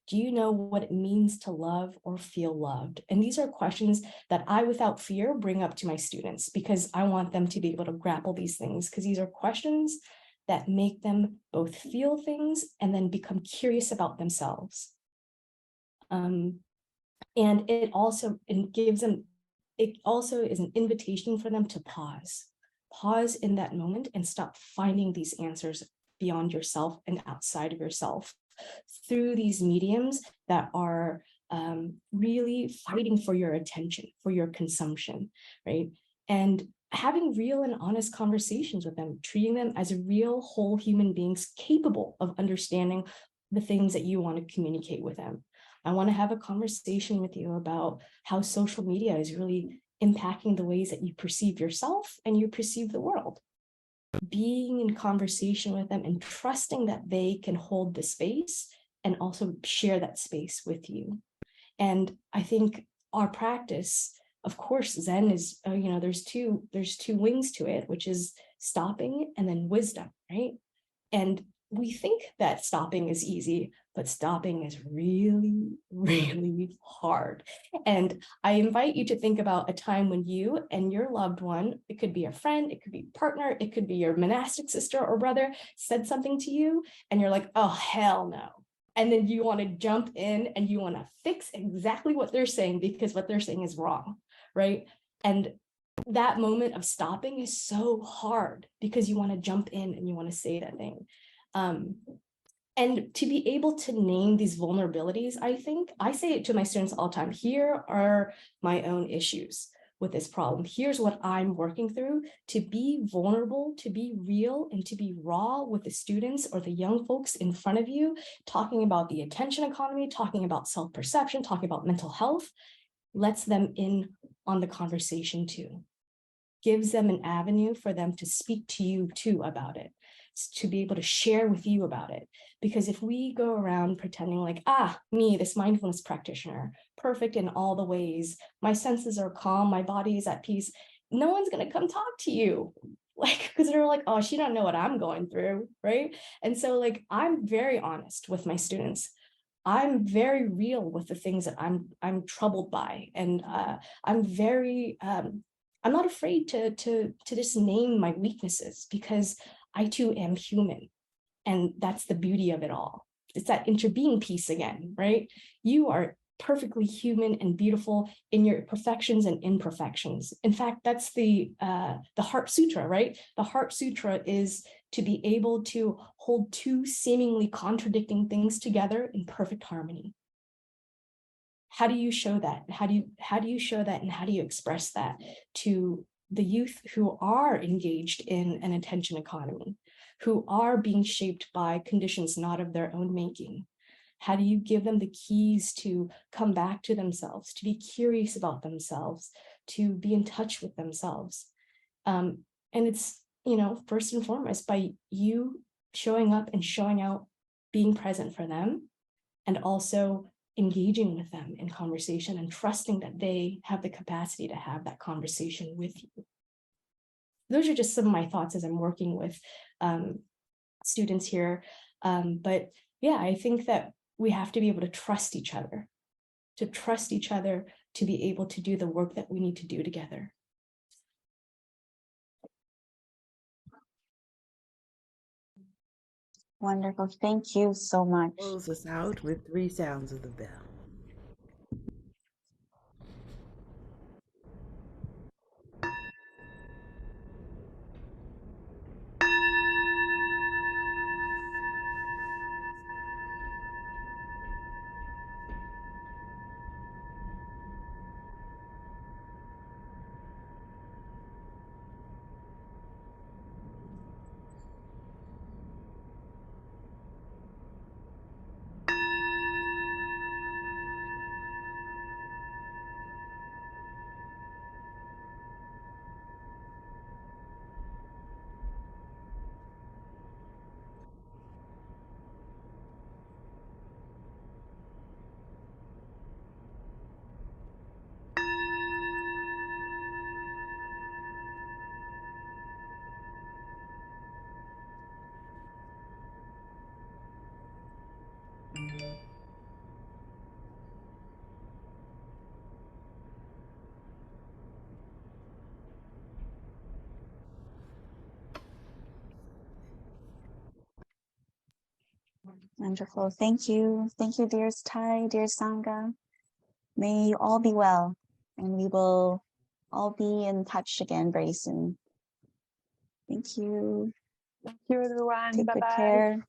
Do you know what it means to love or feel loved? And these are questions that I, without fear, bring up to my students, because I want them to be able to grapple these things, because these are questions that make them both feel things and then become curious about themselves. And it also gives them, it also is an invitation for them to pause in that moment and stop finding these answers beyond yourself and outside of yourself through these mediums that are really fighting for your attention, for your consumption, right? And having real and honest conversations with them, treating them as real whole human beings capable of understanding the things that you want to communicate with them. I want to have a conversation with you about how social media is really impacting the ways that you perceive yourself and you perceive the world. Being in conversation with them and trusting that they can hold the space and also share that space with you. And I think our practice, of course, Zen is, there's two wings to it, which is stopping and then wisdom, right? And we think that stopping is easy, but stopping is really, really hard. And I invite you to think about a time when you and your loved one, it could be a friend, it could be a partner, it could be your monastic sister or brother, said something to you, and you're like, oh, hell no. And then you want to jump in and you want to fix exactly what they're saying because what they're saying is wrong, right? And that moment of stopping is so hard because you want to jump in and you want to say that thing. And to be able to name these vulnerabilities, I think, I say it to my students all the time, here are my own issues with this problem. Here's what I'm working through. To be vulnerable, to be real, and to be raw with the students or the young folks in front of you, talking about the attention economy, talking about self-perception, talking about mental health, lets them in on the conversation too, gives them an avenue for them to speak to you too about it, to be able to share with you about it. Because if we go around pretending like, me, this mindfulness practitioner, perfect in all the ways, my senses are calm, my body is at peace, no one's gonna come talk to you. Like, because they're like, oh, she don't know what I'm going through, right? And so like, I'm very honest with my students. I'm very real with the things that I'm troubled by. And I'm very, I'm not afraid to just name my weaknesses, because I too am human. And that's the beauty of it all. It's that interbeing piece again, right? You are perfectly human and beautiful in your perfections and imperfections. In fact, that's the Heart Sutra, right? The Heart Sutra is to be able to hold two seemingly contradicting things together in perfect harmony. How do you show that? How do you show that, and how do you express that to the youth who are engaged in an attention economy, who are being shaped by conditions not of their own making? How do you give them the keys to come back to themselves, to be curious about themselves, to be in touch with themselves? And it's, first and foremost, by you showing up and showing out, being present for them, and also engaging with them in conversation and trusting that they have the capacity to have that conversation with you. Those are just some of my thoughts as I'm working with students here. But yeah, I think that we have to be able to trust each other, to be able to do the work that we need to do together. Wonderful. Thank you so much. Close us out with 3 sounds of the bell. Wonderful. Thank you. Thank you, dearest Thai, dear Sangha. May you all be well, and we will all be in touch again very soon. Thank you. Thank you, everyone. Take good Bye-bye. care.